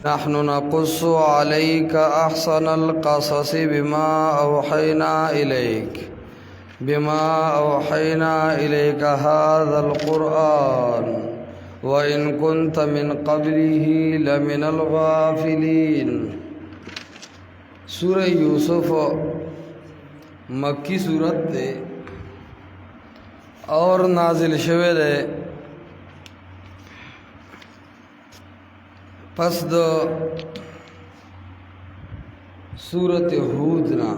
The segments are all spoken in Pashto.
نحن نقص عليك أحسن القصص بما أوحينا إليك هذا القرآن وإن كنت من قبله لمن الغافلين. سورہ یوسف مکی سورت دے اور نازل شوه دے پس دو سورت ہود نا،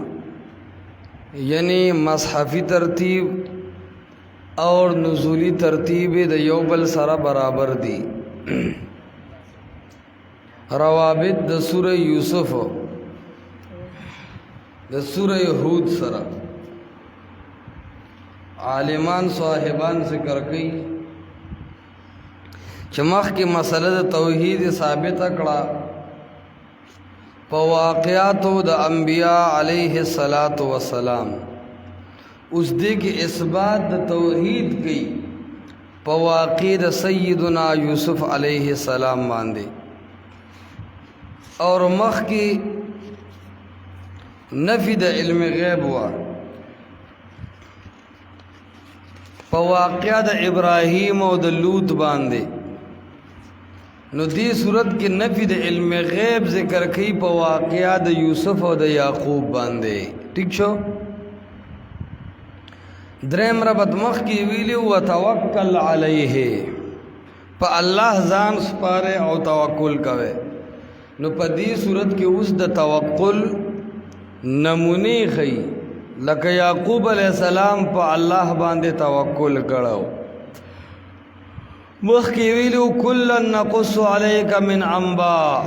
یعنی مصحفی ترتیب اور نزولی ترتیب د یو بل سره برابر دی. روابط د سورہ یوسف د سورہ ہود سره عالمان صاحبان ذکر کئی چمخ کی مسئلہ د توحید ثابت کړه په واقعاتو د انبیاء علیہ الصلات والسلام. اس دے کی اثبات د توحید کی په واقع د سیدنا یوسف علیہ السلام باندې، اور مخ کی نفی د علم غیب ہوا په واقع د ابراہیم او د لوط باندې. نو دی صورت کی نفی د علم غیب ذکر کئی پا واقعہ د یوسف و د یعقوب باندے. ٹھیک شو؟ درہم ربط مخ کی ویلی و توکل علیہ، پا اللہ زان سپارے او توکل کوئے. نو پا دی صورت کی اس د توکل نمونی خی لکہ یعقوب علیہ السلام پا اللہ باندے توکل کرو. مخ کی ویلو کلن نقص علیک من انباء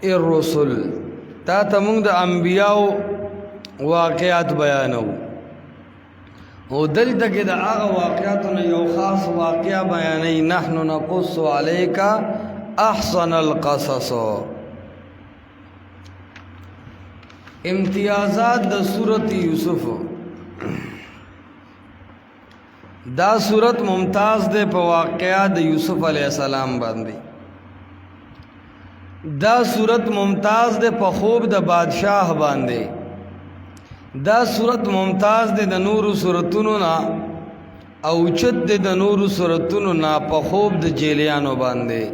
الرسل، تا تمونگ دا انبیاء واقعات بیانو، او دل تک دا آغا واقعاتنا یو خاص واقعہ بیانی. نحن نقص علیک احسن القصص. امتیازات دا سورت یوسف. دا صورت ممتاز دے پا واقعات یوسف علیہ السلام باندی. دا صورت ممتاز دے پا خوب دا بادشاہ باندی. دا صورت ممتاز دے دا نور صورتونو نا اوچت دے دا نور صورتونو نا پا خوب دا جیلیانو باندی.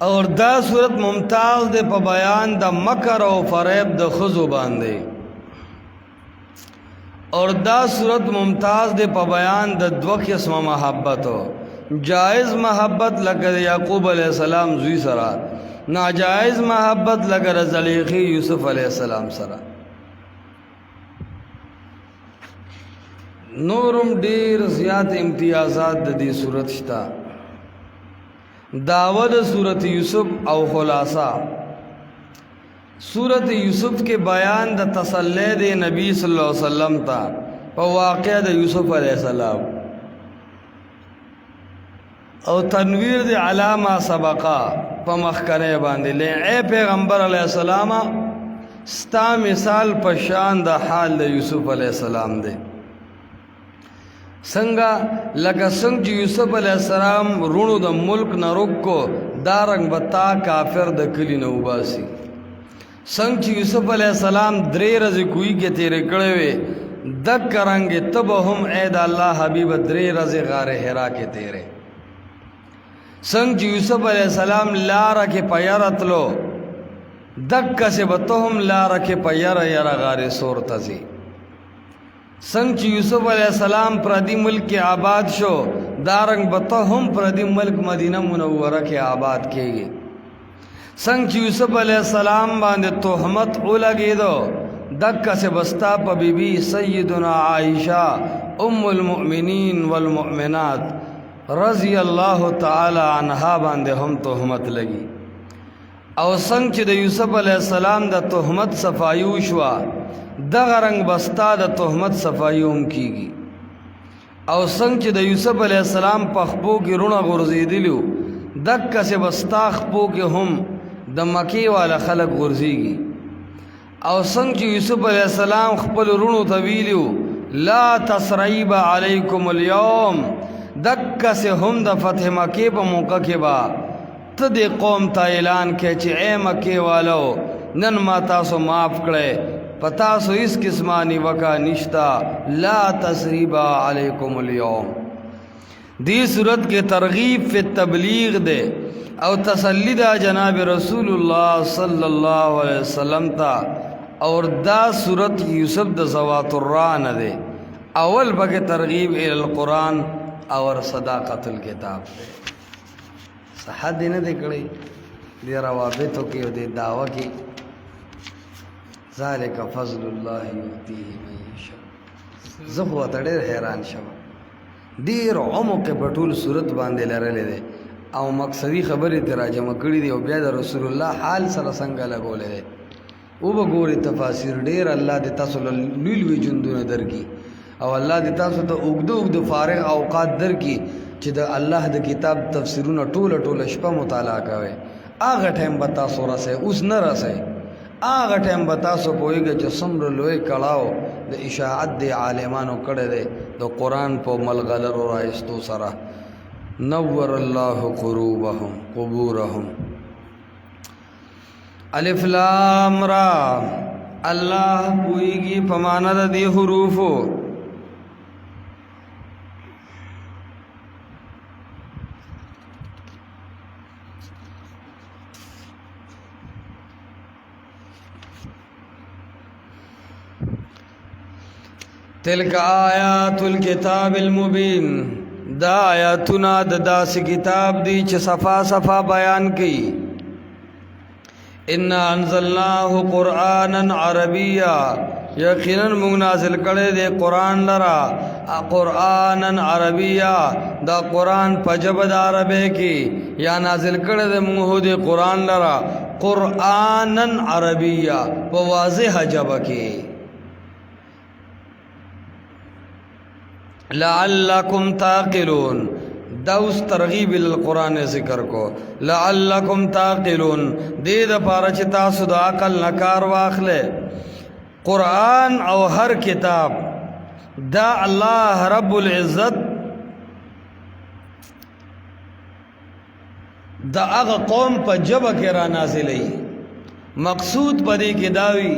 اور دا صورت ممتاز دے پا بیان دا مکر و فریب دا خزو باندی. اور دا صورت ممتاز دے پا بیان دا دو قسم محبت ہو، جائز محبت لگر یعقوب علیہ السلام زوی سرا، ناجائز محبت لگر زلیخی یوسف علیہ السلام سرا. نورم دیر زیاد امتیازات دا دی صورت شتا. دعوت صورت یوسف او خلاصہ. سورت یوسف کے بیان دا تسلی دے نبی صلی اللہ علیہ وسلم تا پا واقعہ دا یوسف علیہ السلام، او تنویر دے علامہ سبقہ پا مخکرے باندے لے. اے پیغمبر علیہ السلام ستا مثال پا شان دا حال دا یوسف علیہ السلام دے. سنگا لکا سنگ چی یوسف علیہ السلام رونو دا ملک نرک کو دارنگ بتا کافر دا کلی نوباسی. سنگ چی یوسف علیہ السلام درے رضی کوئی کے تیرے کڑے ہوئے دک کرنگے تب ہم اید اللہ حبیب درے رضی غار حرا کے تیرے. سنگ چی یوسف علیہ السلام لارا کے پیارت لو دک کسے بتہم لارا کے پیارا یارا غار سور تزی. سنگ چی یوسف علیہ السلام پردی ملک کے آباد شو دارنگ بتہم پردی ملک مدینہ منورہ کے آباد کے گئے. سنگ چی یوسف علیہ السلام باندے تہمت اولگی دو دکا سے بستا پا بی بی سیدنا عائشہ ام المؤمنین والمؤمنات رضی اللہ تعالی عنہا باندے ہم تہمت لگی. او سنگ چی دا یوسف علیہ السلام دا تہمت صفایوشوا دغا رنگ بستا دا تہمت صفایوم کی گی. او سنگ چی دا یوسف علیہ السلام پخبو کی رونا غرزی دلیو دکا سے بستا خبو کی ہم دا مکی والا خلق غرزی گی. او سنگ چی یوسف علیہ السلام خپل رونو طویلیو لا تسریب علیکم اليوم، دک سے هم د فتح مکې په موقع کې با ته دې قوم ته اعلان کې چې اے مکې والو نن ما تاسو معاف کړئ په تاسو هیڅ قسمه نیوکه نشتا لا تسریب علیکم اليوم. دی صورت کے ترغیب فی تبلیغ دے او تسلی دا جناب رسول اللہ صلی اللہ علیہ وسلم تا اور دا صورت یوسف دا زوات الران دے اول بک ترغیب الی القرآن اور صداقت الکتاب دے صحت دینے دے کڑی دی روابطوں کی و دی دعوی کی ذالک فضل اللہ یؤتیہ من یشاء. زخوة ډېر حیران شوم ډېر عمق په ټول صورت باندې لرلې ده او مقصدی خبرې ته راجمع کړي دي او بیا د رسول الله حال سره څنګه لګولې ده او وګوري تفاسیر ډېر الله دې تاسو له لوی جندونه درکې او الله دې تاسو ته اوږده فارغ اوقات درکې چې د الله د کتاب تفسیرونه ټوله شپه مطالعه کوي. هغه ټایم به تاسو راسئ اوس نه راسئ آغا ٹیم بتاسو پوئیگا چا سمر لوئے کڑاو دا اشاعت دے عالمانو کڑے دے دا قرآن پو ملغلر و رائستو سرا نور اللہ قبورہم. الف لام را اللہ پوئیگی پماند دی حروفو تلک آیات الکتاب المبین دا آیاتنا داس کتاب دی چھ صفا بیان کی. انا انزلناه قرآنا عربیا یقینا مونږ نازل کړی دی قرآن لرا قرآنا عربیا دا قرآن په ژبه د عربی کې یا نازل کړی دی مونږ دی قرآن لرا قرآنا عربیا په واضح ژبه کې لعلکم تعقلون دوس ترغیب القرآن ذکر کو لعلکم تعقلون دید پارا چی تاسو دا عقل نکار واخلے. قرآن او ہر کتاب دا اللہ رب العزت دا اغا قوم پا جبا کرا نازلی مقصود پا دی کداوی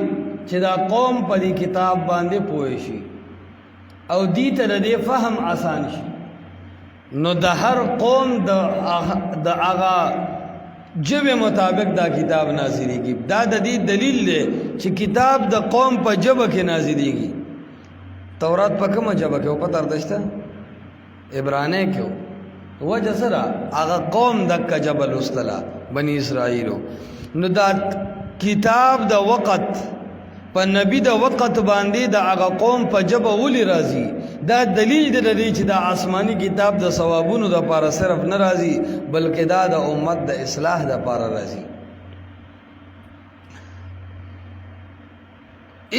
چی دا قوم پا دی کتاب باندے پوئشی او دیتا دا دی فهم آسان شي نو دا ہر قوم دا آغا جب مطابق دا کتاب نازلی کی دا دی دلیل دے چی کتاب دا قوم پا جب کے نازلی کی. تورات پا کم جب کے اوپا تردشتا عبرانے کیوں وجہ سرا آغا قوم دکا جبل استلا بنی اسرائیلو نو دا کتاب دا وقت پا نبی دا وقت باندی دا آغا قوم پا جب اولی رازی دا دلیل دا دی چی دا آسمانی کتاب دا ثوابونو دا پارا صرف نرازی بلکہ دا امت دا اصلاح دا پارا رازی.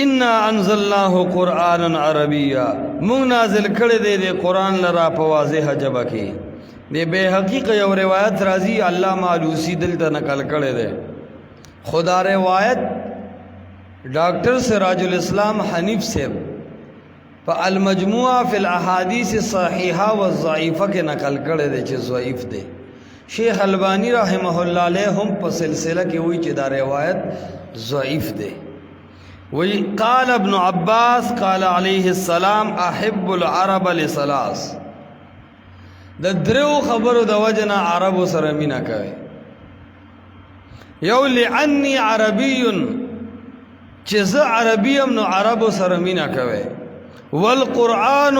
انا انزلناه قرآنا عربیا مونگ نازل کردے دے قرآن لرا پا واضح جب کی دے بے حقیق یو روایت رازی علامہ علوسی دلتا نقل کردے خدا روایت ڈاکٹر سراج الاسلام حنیف صاحب پا المجموعہ فی الاحادیث صحیحہ و ضعیفہ کے نقل کردے دے چھ ضعیف دے. شیخ البانی رحمہ اللہ علیہ ہم پا سلسلہ کی ہوئی چھ دا روایت ضعیف دے. وی قال ابن عباس قال علیہ السلام احب العرب لثلاث دا درو خبرو دا وجنا عربو سرمینہ کوئے یو لعنی عربیون چیز عربیم نو عربو سرمینہ کوئے والقرآن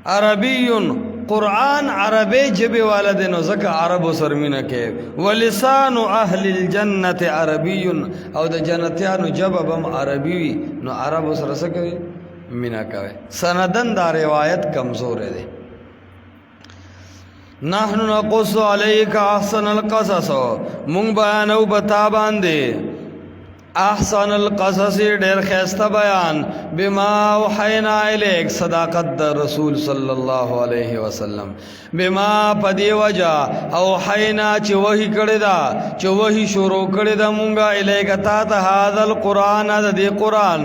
عربیون قرآن عربی جبے والدن و زکا عربو سرمینہ کے ولسان اہل الجنت عربیون او دا جنتیانو جببم عربی نو عربو سرسکوے منہ کوئے. سندن دا روایت کمزور ہے دے. نحن نقص علیک احسن القصص مونگ بیانو بتابان دے احسن القصص دیر خیستہ بیان بما وحینا الیک صداقت دا رسول صلی اللہ علیہ وسلم بما پدی وجہ اوحینا چی وحی کردہ چی وحی شروع کردہ مونگا الیک تا تا هذا القرآن دا دی قرآن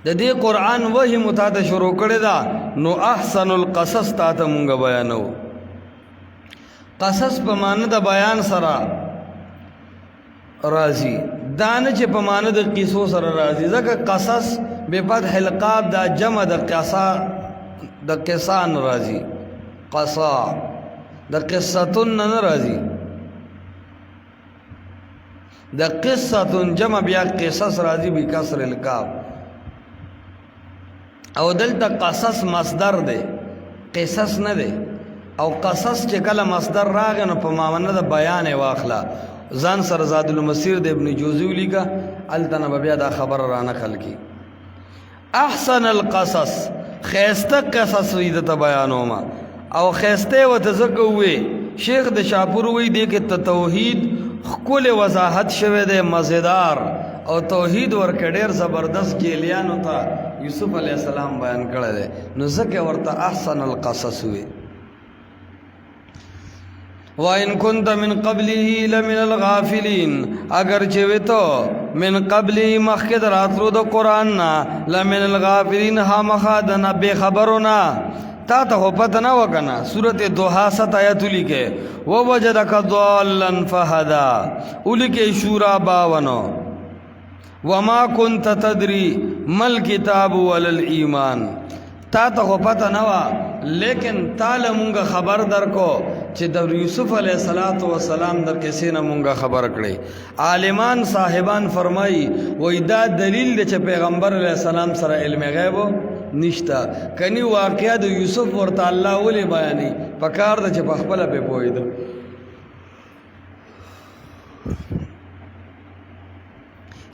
د دې قرآن وحی مو تا ته شروع کړې ده نو احسن القصص تا ته مونږ بیانو. قصص په معنی د بیان سره راځي، دا نه چې په معنی د قصو سره راځي، ځکه قصص بفتح القاف دا جمع د قصان راځي، قصا د قصتن نه راځي، د قصتن جمع بیا قصص راځي بکسر القاف. او دلته قصص مصدر دی، قصص نه دی. او قصص چې کله مصدر راغی نو په معنی د بیان واخلا. ځان سره زاد المسیر د ابن جوزی لیکه التنه بیا دا خبر را نقل کی. احسن القصص خیسته قصص وی د بیانوما او خیسته و تزکوي. شیخ د شاپور وی دی کې توحید خپل وضاحت شوه د مزیدار او توحید ورکه ډیر زبردست جیلیانو ته یوسف علیہ السلام بیان کړی دی، نو ځکه ورته احسن القصص وی. وَإِن كُنْتَ مِنْ قَبْلِهِ لَمِنَ الْغَافِلِينَ اگر چوي تو من قبله مخکد راتلو د قرآن نا لمن الغافلین خامخا د بے خبرونا تا ته پته نه وکنه. سورۃ دوحا 7 آیت لیکه ووجدک ضالا فهدا ولیکه شورا 52 وما كنت تدري ما الكتاب ولا الايمان. تا ته پته نه وا لیکن تعالی مونږه خبر درکو چې د یوسف علیہ السلام در کیسې نه مونږه خبر کړي. عالمان صاحبان فرمایي وای دا دلیل دی چې پیغمبر علیہ السلام سره علم غیب نشتا. کني واقعیا د یوسف ورته الله ولې بیانې پکار د چې په خپل په پوهیدو.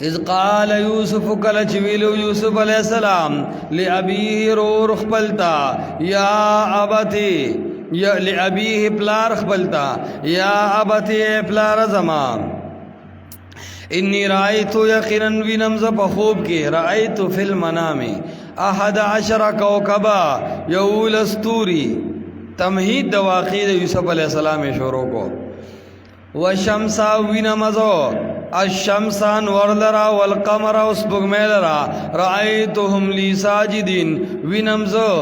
اذ قال یوسف کله چې ویلو یوسف علیہ السلام لابیه رو خپلتا یا ابتی یا لابیه پلار خپلتا یا ابتی پلار زمان انی رأیت یقینا وینمز په خوب کې رأیت فی المنام 11 کوكبا یول استوری. تمهید د واقع د یوسف علیہ السلام شروع کو. والشمس وینمزو الشمسان ورلرا والقمر اسبغمیلرا رأیتهم لی ساجدین وینمزو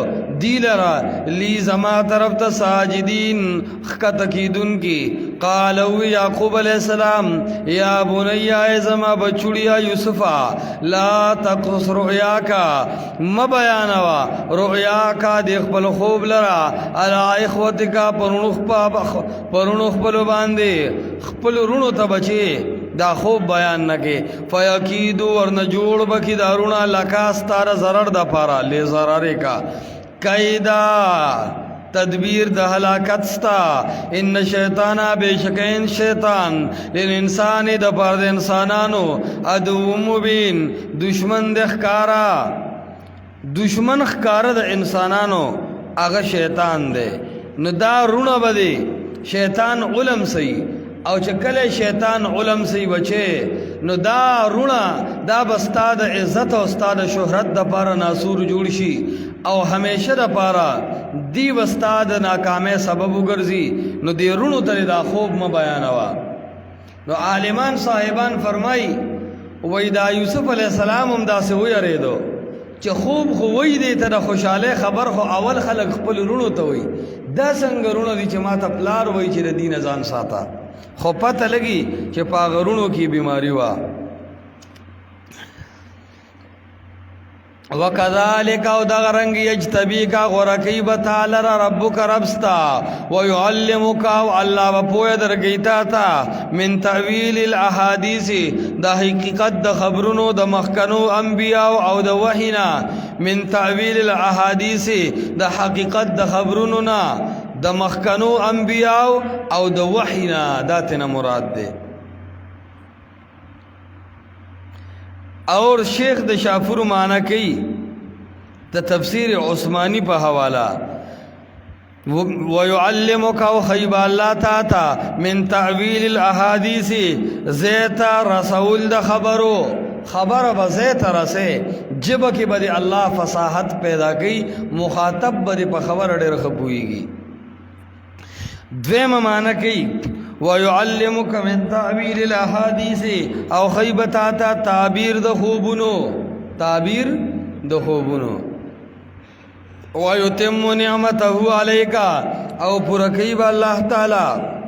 دیلرا لی زما طرف تا ساجدین خکت کیدن کی. قالو یعقوب علیہ السلام یا بنیا زما بچوڑیا یوسفا لا تقص رؤیاکا مبیانوا رؤیاکا دیخ پل خوب لرا علا اخوتکا پرونخ پلو باندے خپل رونو تا بچے دا خوب بیان نکے. فیقیدو ورن جوڑ بکی دارونا لکاستار ضرر دا پارا لے ضرارے کا قیدہ تدبیر دا حلاکت ستا. ان شیطانا بے شکین شیطان للانسانی دا پارد انسانانو ادو مبین دشمن دے خکارا دشمن خکارا دا انسانانو اغا شیطان دے. نو دا رونا بدے شیطان علم سی او چکل شیطان علم سی بچے نو دا رونا دا بستا دا عزت او ستا دا شہرت دا پارا ناسور جوڑ شی او ہمیشہ دا پارا دی بستا دا ناکامے سبب گرزی. نو دی رونو تلی دا خوب ما بیانوا. نو عالمان صاحبان فرمائی وی دا یوسف علیہ السلام هم دا سے ہوئی اریدو چه خوب خو وی دیتا دا خوشحالے خبر خو اول خلق خپل رونو تا وی دا سنگ رونو دی چه ما تا پلار وی چه دا دین ازان ساتا خو پتہ لگی چه پاغرونو کی بیماری وا. وَكَذَلِكَ او دغرنگ یجتبیک غرکی بتالر ربک ربستا ویعلمک او اللہ بپوی درگیتا تا من تعویل الاحادیث دا حقیقت دا خبرونو دا مخکنو انبیاء او دا وحینا من تعویل الاحادیث دا حقیقت دا خبرونو نا دا مخکنو انبیاء او دا وحینا دا تینا مراد دے. اور شیخ د شافر معنی کئی دا تفسیر عثمانی پا حوالا وَيُعَلِّمُكَ وَخَيْبَ اللَّهَ تَعْتَى من تعویل الاحادیث زیتا رسول دا خبرو خبر بزیت رسے جب کی بدی اللہ فصاحت پیدا کی مخاطب بدی پا خبر ڈیر خبوئی گی. دویم معنی کئی وَيُعَلِّمُكَ مِن تَعْبِيرِ الْأَحَادِيثِ او خیبتاتا تعبیر دا خوبنو تعبیر د خوبونو وَيُتِمُّ نِعْمَتَهُ عَلَيْكَ او پورا کوي به الله تعالی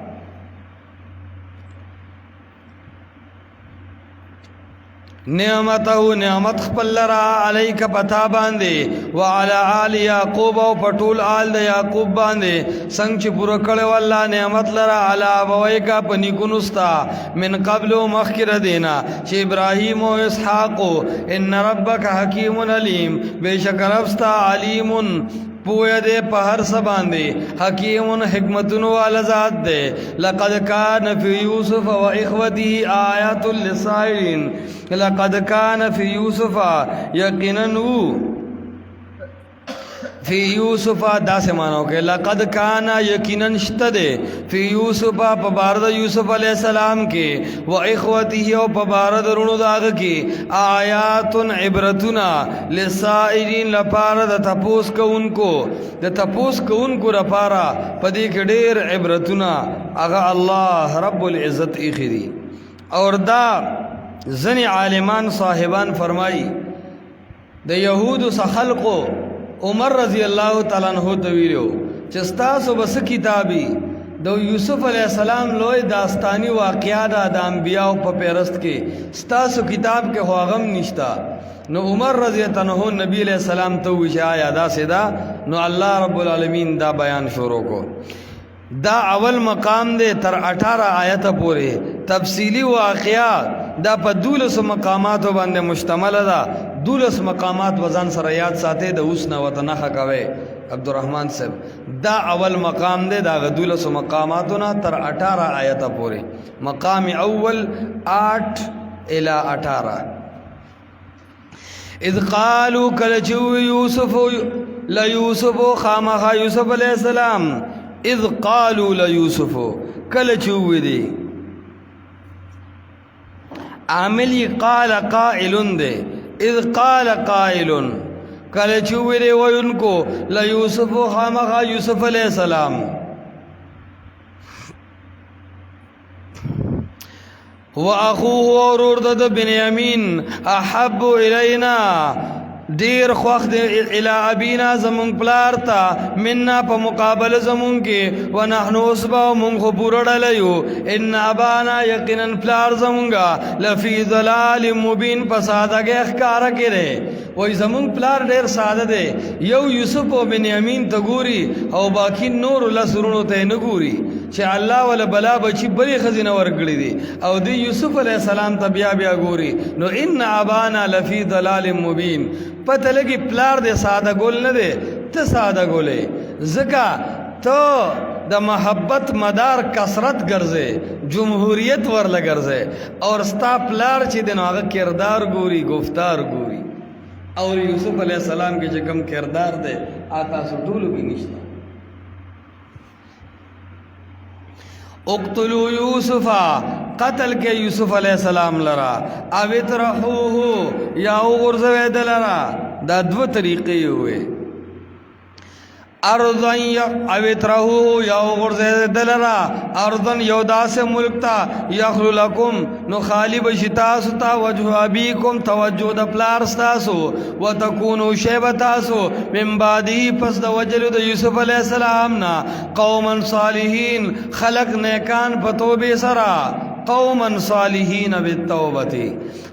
نعمته نعمت خپل لرا علیک پتا باندې وعلى آل یعقوب او پټول آل د یعقوب باندې څنګه چې پوره کړو الله نعمت لرا علی ابویکا پنی ګنستا من قبل مخکره دینا چې ابراهیم او اسحاق ان ربک حکیم علیم بیشک ربستا علیم پویا دے پہر سباندے حکیم حکمتن والا ذات دے لقد کان فی یوسف و اخوتی آیات للسائلین لقد کان فی یوسف یقیننو فی یوسف دا سے مانو کہ لقد کانا یقیناً شتدے فی یوسف پبارد یوسف علیہ السلام کے و اخوتی و پبارد رونو داغ کی آیات عبرتنا لسائرین لپارد تپوس کو ان کو د تپوس کو ان کو رپارا پدی کے دیر عبرتنا اگا اللہ رب العزت اخری اور دا زنی عالمان صاحبان فرمائی دا یہود سا خلقو عمر رضی اللہ تعالیٰ عنہ تویلیو چستاسو بس کتابی دو یوسف علیہ السلام لوی داستانی واقعات دا انبیاء پا پیرست کے ستاسو کتاب کے خواغم نشتا نو عمر رضی اللہ عنہ نبی علیہ السلام تویش آیا دا سدا نو اللہ رب العالمین دا بیان شروع کو دا اول مقام دے تر 18 آیت پورے تفصیلی واقعات دا پا دولس مقاماتو باندے مشتمل دا دولس مقامات وزن سر یاد ساتے دا اسنا وطنخ کوئے عبدالرحمن صاحب دا اول مقام دے دا دولس مقاماتونا تر 18 آیت پورے مقام اول 8 الى 18 اذ قالوا کلچو یوسف لیوسف خامخا یوسف علیہ السلام اذ قالوا لیوسف کلچو دی عاملی قال قائل دے اذ قال قائل کلچو دی وینکو لیوسف خامخا یوسف علیہ السلام وَأَخُوهُ وَرُرْدَدَ بِنْيَمِينَ أَحَبُّ إِلَيْنَا دیر خوخ دے الى ابینا زمون پلارتا مننا پا مقابل زمون کے ونحنو اسبا من خبور ڈلیو ان ابانا یقینا پلار زمونگا لفی ضلال مبین پا سادہ گے اخکارا کرے وہی زمون پلار دیر سادہ دے یو یوسف و بنیامین تا گوری او باقی نور اللہ سرونو تے نگوری چھے اللہ والا بلا بچی بری خزینہ ورگلی دی او دی یوسف علیہ السلام تا بیا بیا گوری نو ان ابانا لفی ضلال مبین پتہ لگی پلار دے سادہ گول نہ دے تو سادہ گولے زکا تو دا محبت مدار کسرت گرزے جمہوریت ورل گرزے اور ستا پلار چی دنو آگا کردار گوری گفتار گوری اور یوسف علیہ السلام کے جکم کردار دے آتا سٹولو کی نشتا اقتلو یوسفا قتل کے یوسف علیہ السلام لرا اویت رحوہو یا غرزوید لرا دا دو طریقے ہوئے ارضن اویت رحوہو یا غرزوید لرا ارضن یودا سے ملک تا یخلو لکم نو خالی بشتاسو تا وجہ ابیکم توجہ دا پلارستاسو و تکونو شیبتاسو من بعدی پس دا وجلو دا یوسف علیہ السلام نا قوما صالحین خلق نیکان پتوبی سرا قوما صالحین بالتوبتی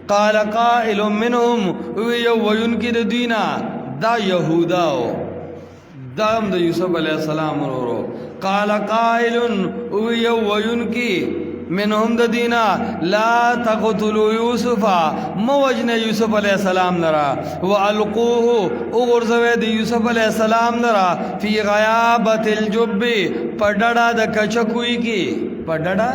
قال قائل منهم وینکی دا دینا دا یہوداو دام دا یوسف علیہ السلام رو قال قائل وینکی منهم دا دینا لا تقتلوا یوسفا موجن یوسف علیہ السلام لرا وَأَلْقُوهُ اغرزوید یوسف علیہ السلام لرا فی غیابت الجب پڑڑا دا کچکوئی کی پڑڑا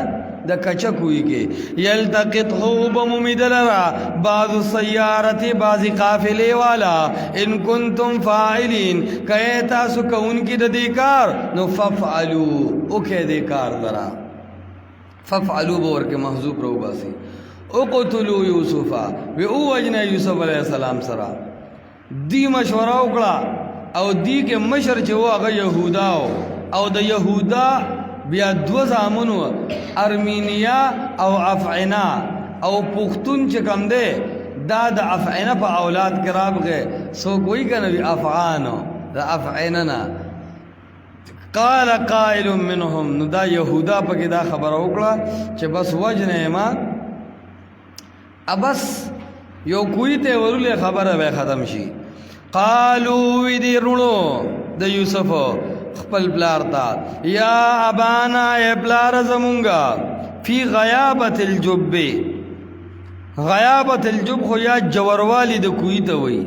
دا کچکوئی کے یلتقط خوبم مدلرا بعض السیارتی بعض قافلے والا ان کنتم فاعلین کہتا سکا ان کی دیکار نو ففعلو اوکے دیکار لرا ففعلو بور کے محضوب رو باسی اقتلو یوسفا وی او وجنہ یوسف علیہ السلام سرا دی مشورہ اکڑا او دی کے مشر چو اگا یہوداو او دا یہودا بیا دو زامنو ارمینیا او افعنا او پختون چکم دے دا د افعینه په اولاد کې رابغه سو کوئی کنه وی افعانو د افعیننا قال قائل منهم نو دا یهودا پکې دا خبر وکړه چې بس وجنه ما ابس یو کوئی ته ورله خبره به ختم شي قالو وی دی رونو د یوسف خپل بلار تا یا ابانا ای بلار زمونگا فی غیابت الجب غیابت الجب خو یا جوروالی د کوئی ته وی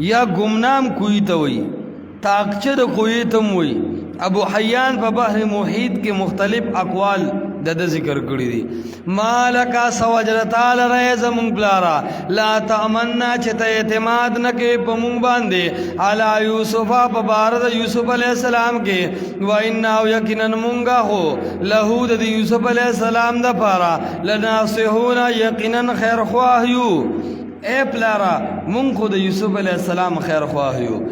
یا گمنام کوئی ته وی تاکچه د کوئی تم وی ابو حیان په بحر محیط کې مختلف اقوال د ذکر کړی دي مالکا سوجرتا لره زمون بلارا لا تمنا چې ته اعتماد نه کې په مونږ باندې علی یوسف په بار د یوسف علی السلام کې و ان یقینا مونږه هو له د یوسف علی السلام د پاره لناصحون یقینا خیر خواه یو اے بلارا مونږ خو د یوسف علی السلام خیر خواه یو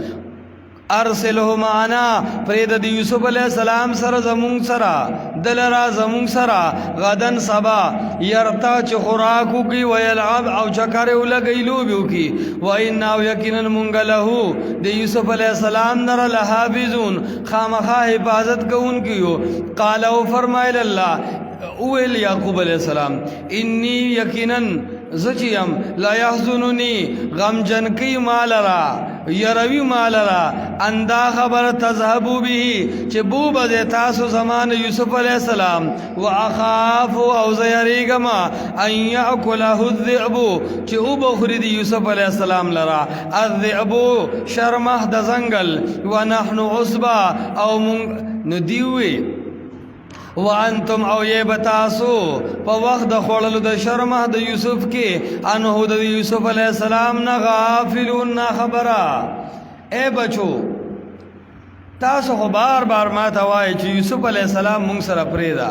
ارسله معنا پرید د یوسف علیہ السلام سره زمون سره دلرا زمون سره غدن سبا يرتا چ خوراکو کی ويلعب او چکر ولګیلو بیو کی و ان یقینا مونږ له د یوسف علیہ السلام نر لحافظون خامخا حفاظت کوون کیو قال او فرمایل الله اویل یعقوب علیہ السلام انی یقینا زچیم لا یحزننی غم جن کی مالرا یروی مالرا اندا خبر تذهبوا به چې بو بده تاسو زمان یوسف علیہ السلام واخاف او زیریګما ان یاکله الذئب چې او بخری دی یوسف علیہ السلام لرا الذئب شرمه د زنګل ونحن عصبا او ندیوی وانتم او یہ بتاسو په وخت د خړلو د شرمه د یوسف کې انه د یوسف علی السلام نه غافلون نه خبره اے بچو تاسو خو بار بار ما ته وای چې یوسف علی السلام مونږ سره پریدا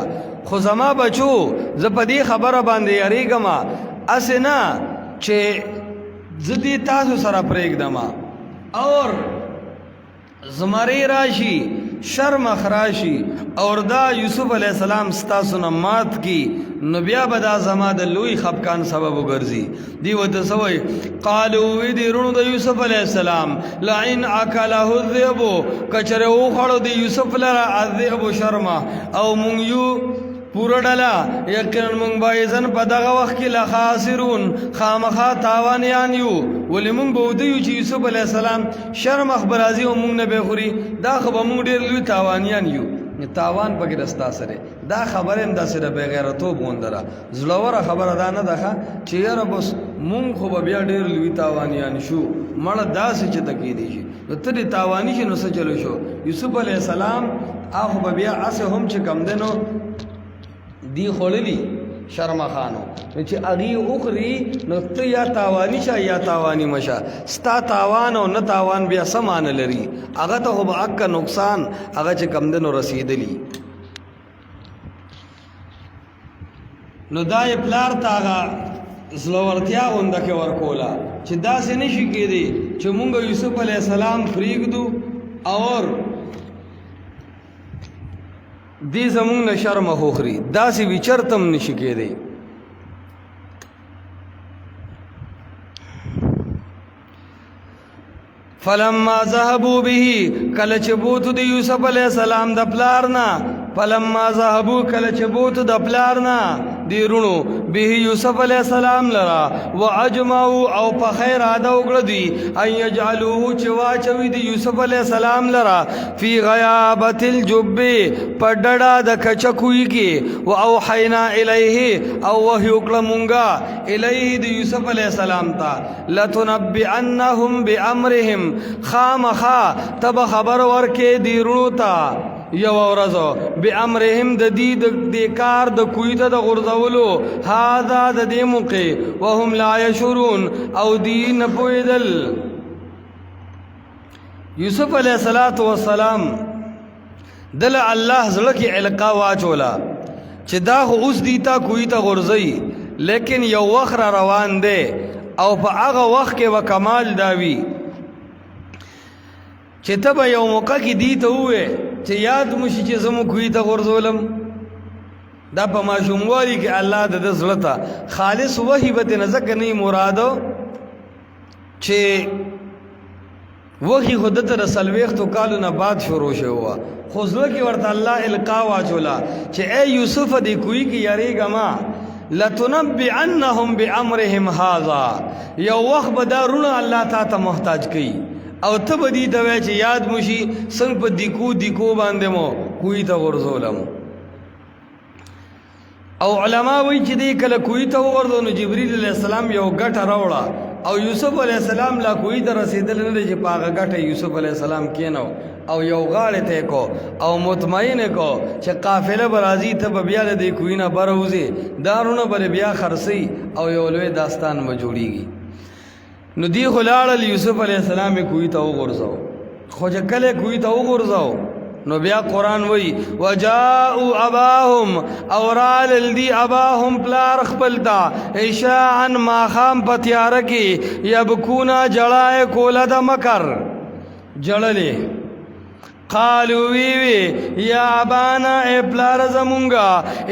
خو زما بچو ز په دې خبره باندې یریګما اسنا چې زدي تاسو سره پرېګدما اور زمری راشي شرم خراشی اور دا یوسف علیہ السلام ستاسو نمات کی نبیا بدا زما د لوی خفقان سبب ګرځي دی وته سوی قالو وی دی رونو د یوسف علیہ السلام لعن اکله الذئب کچره او خړو دی یوسف لرا الذئب شرما او مونږ یو پورا ډلا یقینا مونږ بایزن په دغه وخت کې لخاسرون خامخا تاوانیان یو ولې مونږ بودیو چې یوسف علیہ السلام شرم خبرازي او مونږ نه به خوري دا خو مونږ ډیر لوی تاوانیان یو تاوان پکې رستا سره دا خبره هم دا سره به غیرتو بوندره زلوره خبره دا نه ده چې یاره بس مونږ خو بیا ډیر لوی تاوانیان شو مړه داسې چې تکې دي شي نو ته دې تاوانی شي نو څه چلو شو یوسف علیہ السلام هغه بیا اسه هم چې کم دنو دی خړلی شرم خانو چې اغي اخري نو ته یا تاوانی شه یا تاوانی مشه ستا تاوان او نه تاوان بیا سمان لري هغه ته به اک نقصان هغه چې کم دنو رسیدلی نو دای پلار تاغه زلورتیا غونډه کې ورکولا چې داسې نشي کېدی چې مونږ یوسف علی السلام فریګدو اور دی زمون نه شرم خوخري داسې وچرتم نشي کېدی فلما ذهبوا به کله چې بوت د یوسف علی السلام د پلارنا فلما ذهبوا کله چې بوت د پلارنا دی رونو به یوسف علیہ السلام لرا واجمعوا او په خیر اده وګړه دی ان یجعلوه چوا چوي دی یوسف علیہ السلام لرا فی غیابت الجب پډړه د کچکوي کې او اوحینا الیه او وحی وکړه مونږه الیه دی یوسف علیہ السلام ته لتنبئنهم بامرهم خامخا تب خبر ورکې دی رونو ته یو ورځو بامرهم د دې د کار د کوی ته د غرزولو هاذا د دې موقع وهم لا یشورون او دین پویدل یوسف علیہ الصلوۃ والسلام دل الله زړه کې القا واچولا چې دا اوس دیتا کوی ته غرزي لیکن یو وخت روان دی او په هغه وخت کې وکمال داوی چې ته به یو موقع کې دی ته وې چې یاد مشي چې زمو کوی ته غرزولم دا په ماشوموالي کې الله د زړه ته خالص وحی به نه ځکه نه مرادو چې وحی خودت رسلویختو کالو نه بعد شروع شوه خو زړه کې ورته الله القا واچولا چې اے یوسف دې کوی کې یریږه ما لتنبئنهم بامرهم هذا یو وخت به دا رونه الله تا ته محتاج کوي او ته به دې ته وایې چې یاد مو شي څنګه په دیکو باندې مو کوی ته غورځولم او علما وایي چې دې کله کوی ته وغورځو نو جبرئیل علیه السلام یو ګټه راوړه او یوسف علیہ السلام لا کوئی ته رسیدل نه چې پاغه غټه یوسف علیہ السلام کینو او یو غاړه ته کو او مطمئن کو چې قافله برازي ته بیا د کوی نه بروزي دارونه بر بیا خرسي او یو لوی داستان و جوړیږي نو دی خلال یوسف علیہ السلام کوی ته وګرځاو خو چې کله کوی ته وګرځاو نو بیا قرآن وی وجاءوا اباهم اورال الدی اباهم پلار خپلتا عشاء ما خام پتیار کی یبکونا جړای کوله د مکر جړلې قالوا وی یا ابانا ای پلار زمونگا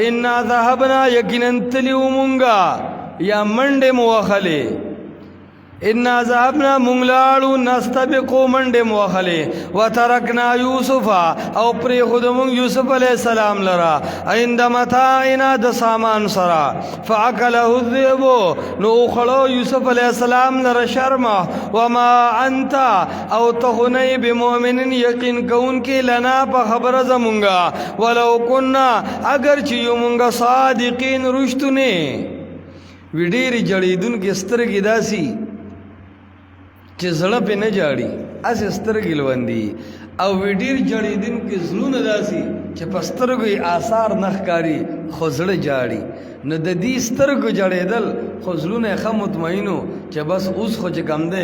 انا ذهبنا یقینا تلیو مونگا یا منډه موخله انا ذهبنا مونگلاړو نستبقو منډه موخله وترکنا یوسف او پر خودمون یوسف علیہ السلام لرا عند متاعنا د سامان سرا فاكله الذئب نو خلو یوسف علیہ السلام لرا شرما وما انت او تهنی بمؤمن یقین کون کی لنا په خبر زمونگا ولو كنا اگر چې یومونگا صادقین رښتونه وډيري جړیدون کې سترګې داسي چې زړه په نه جاړي اس سترګې لوندي او وډیر جړیدن کې زړونه داسي چې پسترګې آثار نخکاری خو زړه جاړي نو د دې سترګو جړیدل خو زړونه خه مطمئنو چې بس اوس خو چې کم ده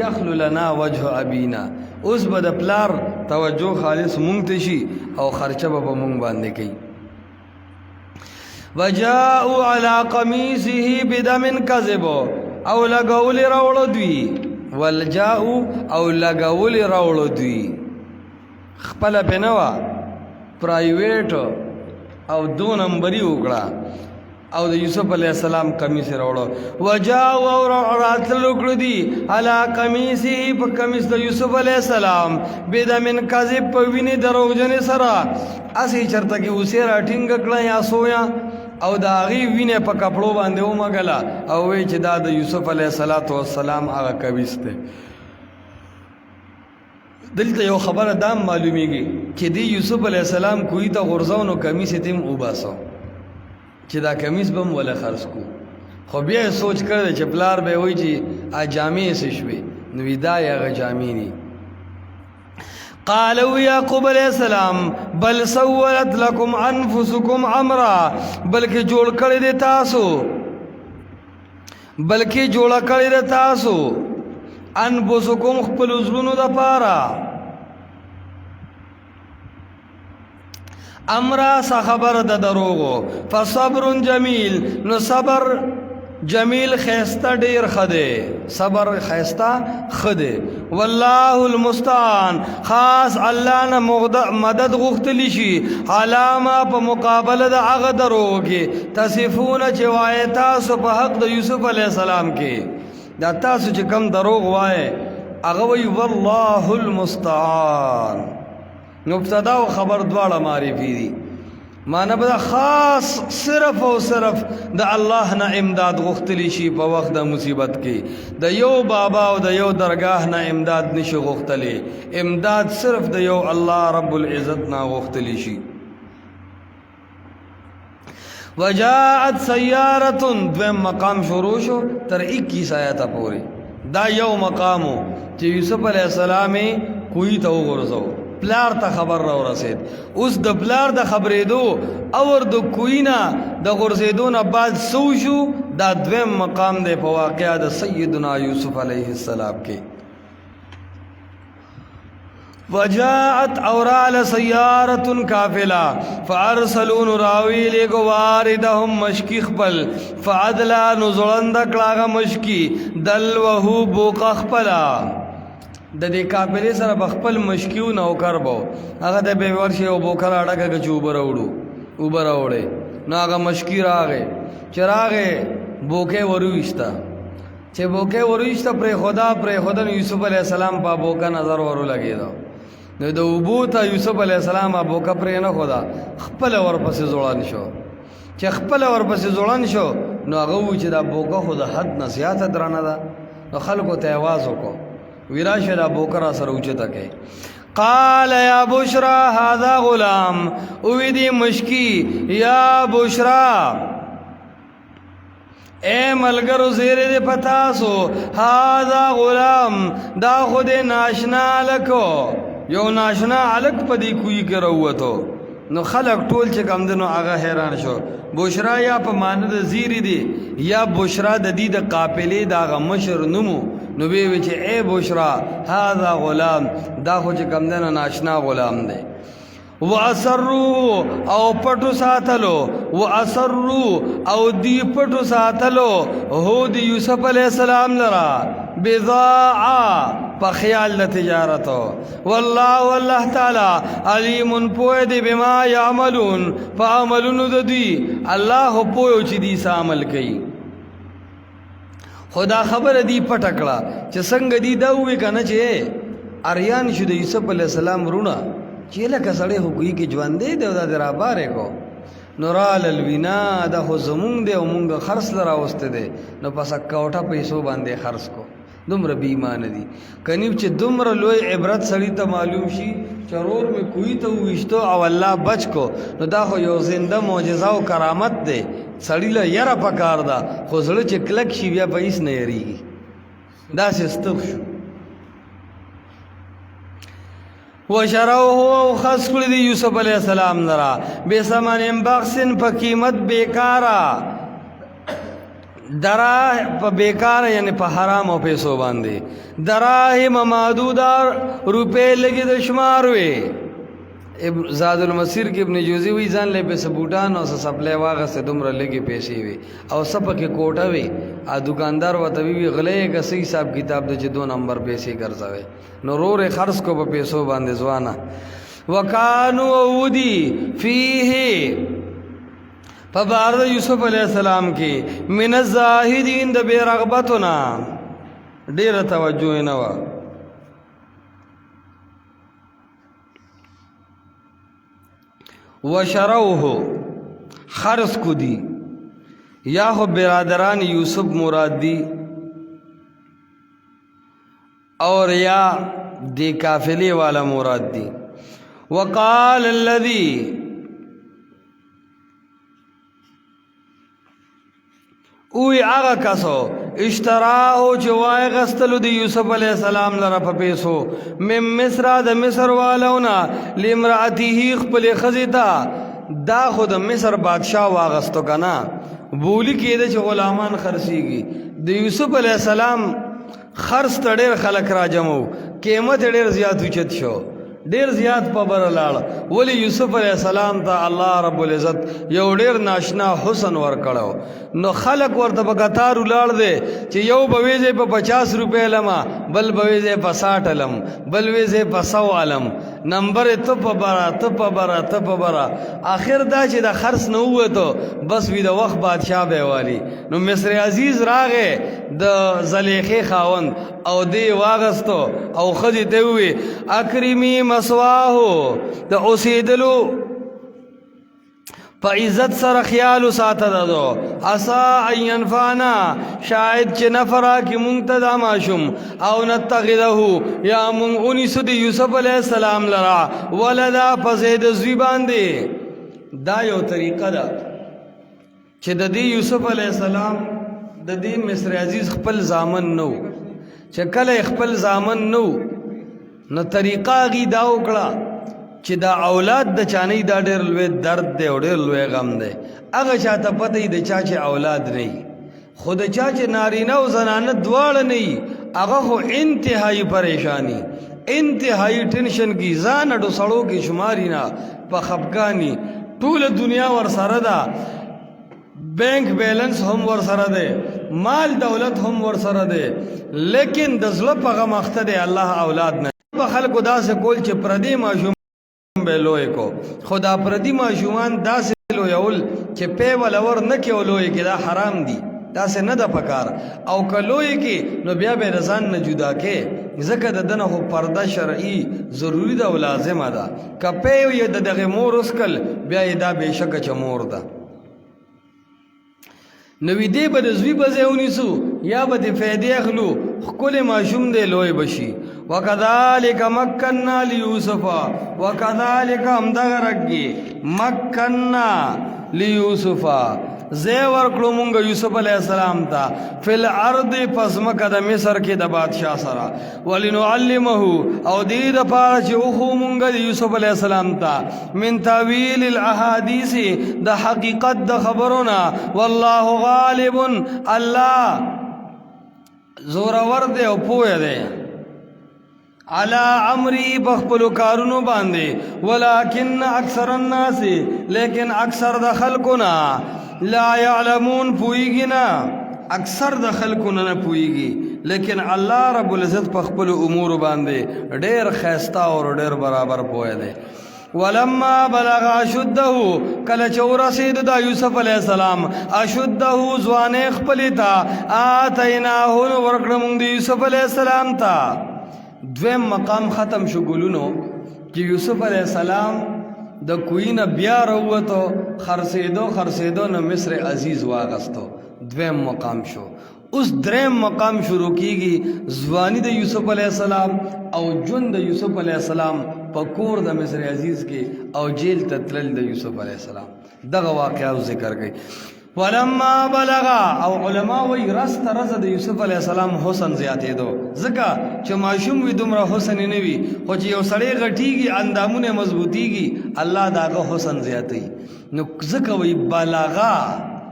یخلو لنا وجه ابینا اوس به د پلار توجه خالص مونږ ته شي او خرچه به مونږ باندې کوي وجاءوا على قميصه بدم كذب او لګول راوړو دوی ولجاءوا او لګول راوړو دوی خپل بنوا پرایویټ او دو نمبري وکړه او د یوسف علی السلام قمیص راوړو وجاءوا راتل وکړو دي علی قمیصه په قمیص د یوسف علی السلام بدمن کذب په ویني دروغجن سره اسی چرته کې اوسه راټینګ کړه یا سویا او دا غي وینه په کپړو باندې و مګلا او وی چې دا د یوسف علیه السلام هغه قمیص ته دلته یو خبره دا معلومیږي چې دی یوسف علیه السلام کوی ته غرزاو نو قمیص تیم وباسو چې دا قمیص بم ولا خرڅ کو خو بیا سوچ کړل چې پلار به وای چې ا جامې سشوي نو ودا یا جامې ني قالوا یعقوب علیہ السلام بل سولت لكم انفسكم امرا بلکې جوړ کړی د تاسو انفسكم خپل زړونو د پاره امرا خبر د دروغو فصبر جمیل نو صبر جمیل خیستا ډیر خده صبر خیستا خده والله المستعان خاص الله نه مدد غختلی شي علامه په مقابله د هغه دروغ کې تصفون چې وای تاسو په حق د یوسف علی السلام کې دا تاسو چې کم دروغ وای هغه وی والله المستعان مبتدا او خبر دواړه معرفي دي معنی به خاص صرف او صرف د الله نه امداد غختلی شي په وخت د مصیبت کې د یو بابا او د یو درگاه نه امداد نشي غختلی امداد صرف د یو الله رب العزت نه غختلی شي وجاءت سیارة دویم مقام شروع شو تر 21 آیات پورې دا یو مقامو چې یوسف علیہ السلام کوی ته وګرځاو پلار ته خبر را ورسید اوس د پلار د خبرېدو اور د کوینا د غرزیدو نه بعد سو شو دا دویم مقام دی په واقعا د سیدنا یوسف علیہ السلام کې وجاءت اورال سیارة کافلا فارسلون راوی لگو واردهم مشکی خپل فعدلا نزلند کلاغ مشکی دل وهو بوق خپلا د دې قابلیت سره بخپل مشکیو نوکر بو هغه د به ورشي او بوکر اړه کې چوبر وړو نو هغه مشکی راغې چراغې بوکه ورويشتا چې بوکه ورويشته پر خدا نو یوسف علی السلام په بوکا نظر ورو لګیدو نو د اوبو ته یوسف علی السلام بوکا پر نه خدا خپل ورپسې ځوړان شو چې خپل ورپسې ځوړان شو نو هغه چې دا بوکا خدا حد نه زیاته درانه ده نو خلکو ته आवाज وکړو ویراشه دا بوکا را سره اوچته کې قال یا بشرا هذا غلام او دی مشکی یا بشرا اے ملګرو زیره دې پتاسو هاذا غلام دا خود ناشنا لکو یو ناشنا الک پدی کوی کروتو نو خلق ټول چې کم دنو هغه حیران شو بشرا یا په معنی د زیری دی یا بشرا د دې د قافلې دا غ مشر نمو نو به چې اے بشرا هاذا غلام دا خو چې کم دنو ناشنا غلام دی وَأَسَرُّوا او پټو ساتلو وَأَسَرُّوا او دی پټو ساتلو هو دی یوسف علیہ السلام لرا بضاعا په خیال د تجارتو والله تعالی علیم پوه دی بما یعملون فعملون د دی الله پوه چې دی عمل کوي خدا خبر دی پټکړه چې څنګه دی دا وې کنه چې اریان شو د یوسف علیہ السلام رونه چې لکه سړی هوګي کې ژوند دی دا درا بارې کو نورال الوینا دا خو زمونږ دی او مونږ خرڅ لرا واستې دی نو پس کوټه پیسو باندې خرڅ کو دومره بې ایمان دي کنیب چې دومره لوی عبرت سړی ته معلوم شي چرور می کوی ته وشتو او الله بچ کو نو دا خو یو زنده معجزه او کرامت دی سړی له یره پکار دا خو زړه چې کلک شي بیا به هیڅ نه یریږي دا سستخ شو وشروه خسکل دی یوسف علیہ السلام نرا بے سمن بخسن پا قیمت بیکارا دراہ پا بیکارا یعنی پا حرام و پیسو باندے دراہم معدودار روپے لگی دشماروے زاد المسیر کی ابن جوزی وی ځان له پیسې بوټان او سپلای واغسته دومره لګي پیسې وي او سپ کې کوټه وي ا دکاندار وته وی غلې غسې حساب کتاب د چې 2 نمبر پیسې ګرځاوي نو رور خرڅ کو په پیسو باندې ځوانا وکانو ودی فیه فبارد یوسف علیہ السلام کی من الزاهدین د بے رغبتنا ډیر توجه نه وا وشروه خرس کو دی یا خو برادران یوسف مراد دی اور یا دی کافلی والا مراد دی وقال الذی اوی آغا کسو اشتراہو چوائی غستلو دی یوسف علیہ السلام لرا پا پیسو من مصر دا مصر والاونا لامرأتی ہی خپل خزیتا دا خود مصر بادشاہ واغستو کنا بولی کی دا چھ غلامان خرسی گی دی یوسف علیہ السلام خرس تا دیر خلق را جمعو قیمت دیر زیاد وچت شو ډیر زیات په بر لاړ ولی یوسف علیہ السلام ته الله رب العزت یو ډیر ناشنا حسن ور کړو نو خلق ورته په قطار لاړ دي چې یو بويزه په 50 روپے لما بل بويزه په 60 لم بل ويزه په 100 علم نمبر ته په برا اخر دا چې د خرص نه وته بس وی د وخت بادشاہ به والی نو مصر عزیز راغه د زلیخه خاوند او دی واغستو او خدي ته وی اکرمی مسواهو د اوسیدلو په عزت سره خیال ساته ددو اسا ينفعنا شاید چې نفرا کی منتدا ماشم او نتخذه یا من انس د یوسف علیہ السلام لرا ولدا فزید زیبان دی دا یو طریقه ده چې د دې یوسف علیہ السلام د دې مصر عزیز خپل زامن نو چې کله خپل زامن نو نو طریقه غي دا وکړه چې دا اولاد د چاني دا ډېر لوی درد دی او ډېر لوی غم دی هغه چاته پته د چا چې اولاد نه خود چا چې نارینه او زنانه دواړه نه هغه خو انتهایی پریشانی انتهایی ټینشن کی ځان اډو سړو کې شماري نه په خفګانی ټول دنیا ور سره ده بینک بیلنس هم ور سره ده مال دولت هم ور سره ده لیکن د زړه په غم اخته دی الله اولاد نه په خلکو داسې کول چې پردی ماشوم به لوی کو خدا پردی ماشومان داسې لوی اول چې په ولور نه کې لوی کې دا حرام دي داسې نه ده پکار او که لوی کې نو بیا به د ځان نه جدا کې ځکه د ده نه خو پرده شرعي ضروري ده او لازمه ده که پی یې د دغې مور وسکل بیا یې دا بېشکه چې مور ده نو دې به د زوی په ځای ونیسو یا به د فایدې اخلو ښکلی ماشوم دی لوی به شي وکذلک مکننا لیوسف وکذلک همدغه رنګې مکننا لیوسف زی ورکړو مونږ یوسف علیہ السلام ته فی الارض پس مکه د مصر کې د بادشاه سره ولنعلمه او دې دپاره چې وښو مونږ د یوسف علیہ السلام ته من تاویل الاحادیث د حقیقت د خبرونه والله غالب الله زورور دی او پوه دی علا امری بخپلو کارونو باندې ولکن اکثر الناس لیکن اکثر د خلقنا لا يعلمون پوئیگی نا اکثر د خلقنا نا پوئیگی لیکن اللہ رب العزت بخپلو امور باندې ډیر خیستا اور ډیر برابر پوئے دے ولما بلغ اشده کله چې ورسید دا یوسف علیہ السلام اشده ځوانې خپلې ته آتیناه ورکړه موږ د یوسف علیہ السلام ته دویم مقام ختم شو ګلونو چې یوسف علیہ السلام د کوی نه بیا راووتو خرڅېدو نه مصر عزیز واغستو دویم مقام شو اوس دریم مقام شروع کیږي ځواني د یوسف علیہ السلام او ژوند د یوسف علیہ السلام په کور د مصر عزیز کې او جیل ته تلل د یوسف علیہ السلام دغه واقعه ذکر کړي ولما بلغا او علماء وی رست رز د یوسف علیہ السلام حسن زیاتېدو ځکه چې ماشوم وي دومره حسن نه وي خو چې یو سړی غټیږي اندامونه مضبوطیږي الله داغه حسن زیاتوي نو ځکه وی بلغا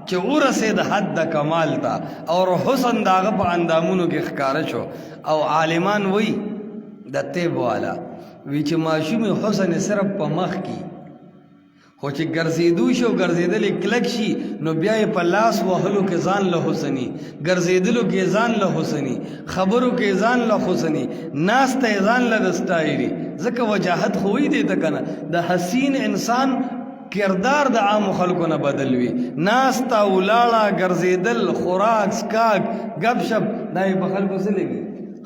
چې ورسېد حد د کمال ته او حسن داغه په اندامونو کې ښکاره شو او عالمان وی د طب والا وی چې ماشوم حسن صرف په مخ کې خو چې ګرځېدو شو ګرځېدلې کلک شي نو بیا یې په لاس وهلو کې ځان له حسني ګرځېدلو کې ځان له حسني خبرو کې ځان له حسني ناسته یې ځان له د سټایلي ځکه وجاهت خو یې دی ته که نه د حسین انسان کردار د عامو خلکو نه بدل وي ناسته ولاړه ګرځېدل خوراک څکاک ګپ شپ دا یې په خلکو څه لګي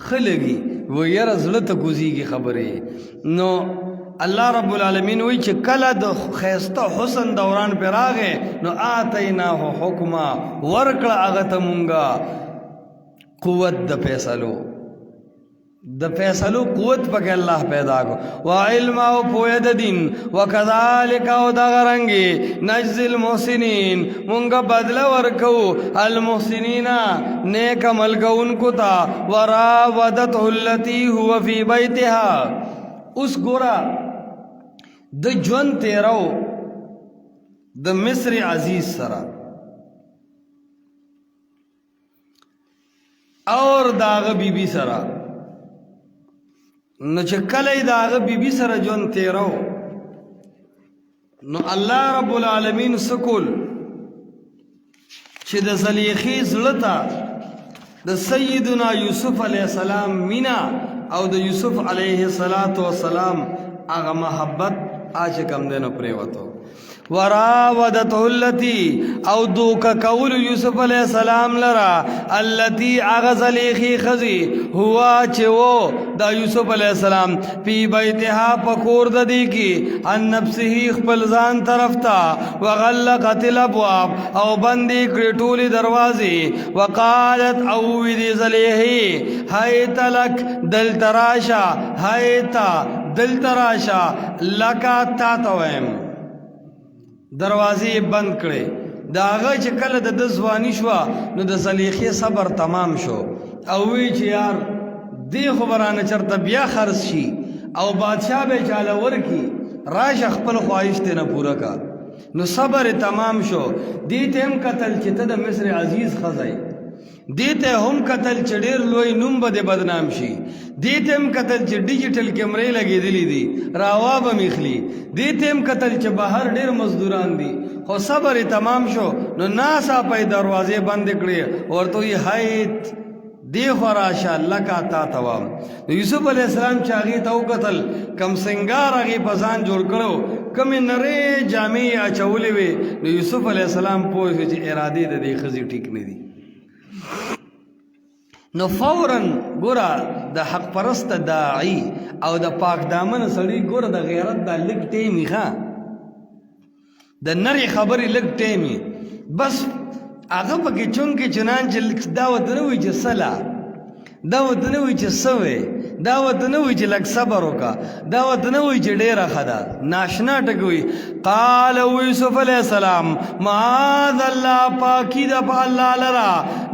ښه لګي و یاره زړه ته کوزیږي خبرې نو الله رب العالمین وی چې کله د خیسته حسن دوران پر راغې نو آتیناه حکما ورکړه هغه ته مونږه قوت د فیصلو قوت پکې الله پیدا کو و علم او پوهه د دین وکذالک او دغه رنګې نجزي المحسنین مونږه بدله ورکو المحسنین نیک عمل کوونکو ته وراودته التي هو فی بیتها اوس ګورا د ژوند تیرو د مصر عزیز سره اور داغه بیبي سره نو چې کله داغه بیبي سره ژوند تیرو نو الله رب العالمین سکول چې د زلیخی زړه ته د سیدنا یوسف علیہ السلام مینا او د یوسف علیہ السلام هغه محبت آج کم دینو پریوتو وراودته التي او دوکا کول یوسف علیہ السلام لرا التي اغزلیخی خزی ہوا چو دا یوسف علیہ السلام پی بیتها پکور ددی کی ان نفسه خپل ځان طرف تا وغلقت الابواب او بندی کړي ټولي دروازې وقالت او وی زلیخی هیت لک دل تراشا هیت دل تراشا لکا تاتویم دروازې بند کړي دا هغه چې کله د ځواني شو نو د زلیخې صبر تمام شو او وی چې یار دې خبرانه چرته بیا خرڅ شي او بادشاہ به چاله ورکی راشه خپل خواهش ته نه پوره کا نو صبر تمام شو دې ته هم قتل چې ته د مصر عزیز خزای دیتے هم قتل چډیر لوی نوم به بدنام شي دیتے هم قتل چې ډیجیټل کیمرې لګېدلې دي راوا به میخلی دیتے هم قتل چې بهر ډیر مزدوران دي خو صبر تمام شو نو ناسا په دروازې بند کړې ورته یې هایت دی خراشه لکا تا توام یوسف علیہ السلام چې هغه ته وکتل کم سنگار هغه پزان جوړ کړو کم نری جامې اچولې وي نو یوسف علیہ السلام پوه چې اراده د دې خزي ټیک نه دي نو فوراً ګوره د حق پرست داعی او د پاک دامن سړي ګوره د غیرت دا لږ ټیمي ښه د نرې خبرې لږ ټیمي بس هغه پکې چونکې چنانچه دا ورته نه وایي چې سله دا ورته نه وایي چې څه وې دا ورته نه وایي چې لږ صبر وکړه دا ورته نه وایي چې ډېره ښه ده ناشنا ټکي وایي قال یوسف علیه السلام معاذ الله پاکي ده په الله لره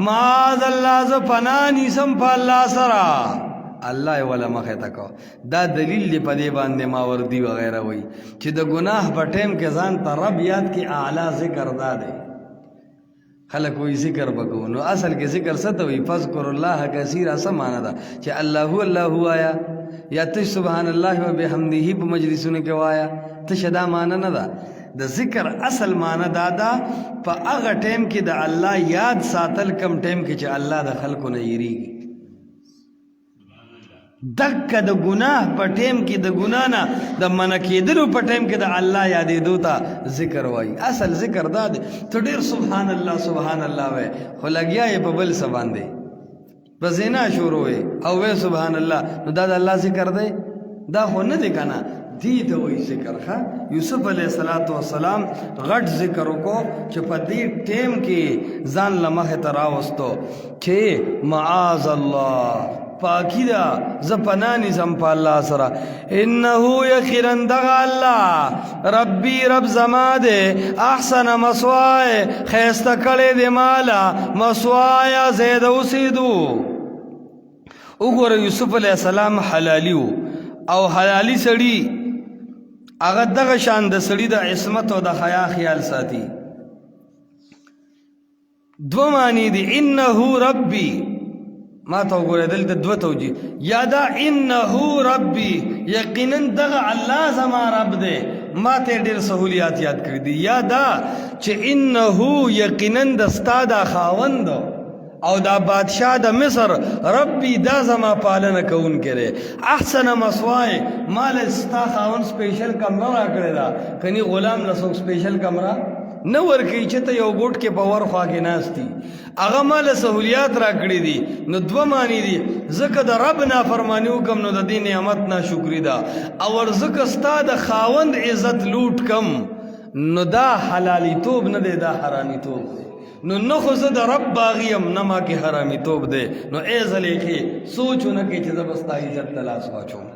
معاذ الله زه پناه نیسم په الله سره الله یې وله مخې ته کو دا دلیل دی په دې باندې ماوردي وغیره وایي چې د ګناه په ټیم کې ځان ته رب یاد کې اعلی ذکر دا دی خلق وی ذکر بکو نو اصل کې ذکر څه ته وي فذكر الله کثیرا څه معنا ده چې الله الله آیا یا ته سبحان الله وبحمده په مجلسونو کې وایا ته شدا معنا نه ده د ذکر اصل معنا دا ده په هغه ټیم کې د الله یاد ساتل کم ټیم کې چې الله د خلکو نه یریږي دکه د ګناه په ټیم کې د ګناه نه د منع کېدلو په ټیم کې د الله یادېدو ته ذکر وایي اصل ذکر دا دی ته ډېر سبحان الله وایې خو لګیا یې په بل څه باندې په زنا شروع وې او وې سبحان الله نو دا د الله ذکر دی دا خو نه دی که نه دې ته وایي ذکر ښه یوسف علیه السلام غټ ذکر وکړو چې په دې ټیم کې ځان له مخې ته راوستو چې معاذ الله پاکی دا زپنانی زم پا اللہ سرا انہو یقیرن دغا اللہ ربی رب زما دے احسن مسوائے خیستہ کڑے دے مالا مسوائے زید اسیدو اگر یوسف علیہ السلام حلالیو او حلالی سڑی اگر دغا شان دا سڑی دا عصمت و دا خیا خیال ساتی دو معنی دی انہو ربی ما تو گورے دل ته دو توجی یا دا انہو ربی یقینا دغه الله زما رب دے ما ته ډیر سہولیات یاد کړی دی یا دا چې انہو یقینا دستا دا خاوند او دا بادشاہ د مصر ربی دا زما پالنه کون کرے احسن مسوائے مال ستا خاوند سپیشل کمره را کړی دا کني غلام لسو سپیشل کمره نه ورکی چې ته یو ګوټ کې په ور خوا کې ناستی هغه مال سہولیات را کړی دي نو دوه معنی دي ځکه د رب نافرمانی وکم نو د دې نعمت ناشکری ده او ځکه ستا د خاوند عزت لوټ کم نو دا حلالی توب نه دی دا حرامی توب دی نو نه خو زه د رب باغیم نه ما کې حرامی توب دی نو ای زلیخې سوچ ونه کې چې زه به ستا عزت ته لاس واچوم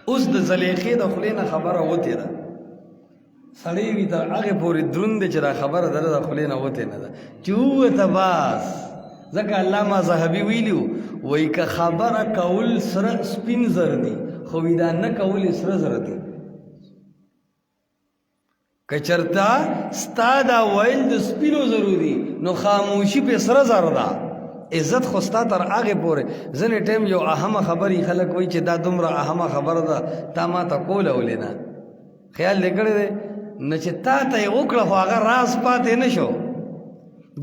اوس د زلیخې د خولې نه خبره وتې ده سړی وي تر هغې پورې دروند دی چې دا خبره د ده د خولې نه وتې نه ده چې ووته باس ځکه علامه ذهبي ویلي وایي که خبره کول سره سپین زر دي خو وي دا نه کول یې سره زر دي که چېرته ستا دا ویل د سپینو زرو دي نو خاموشي پې سره زر ده عزت خو ستا تر هغې پورې ځینې ټایم یو اهمه خبرې خلک وایي چې دا دومره اهمه خبره ده تا ما ته کوله ولې نه خیال دې کړی دی نه چې تا ته یې وکړه خو هغه راز پاتې نه شو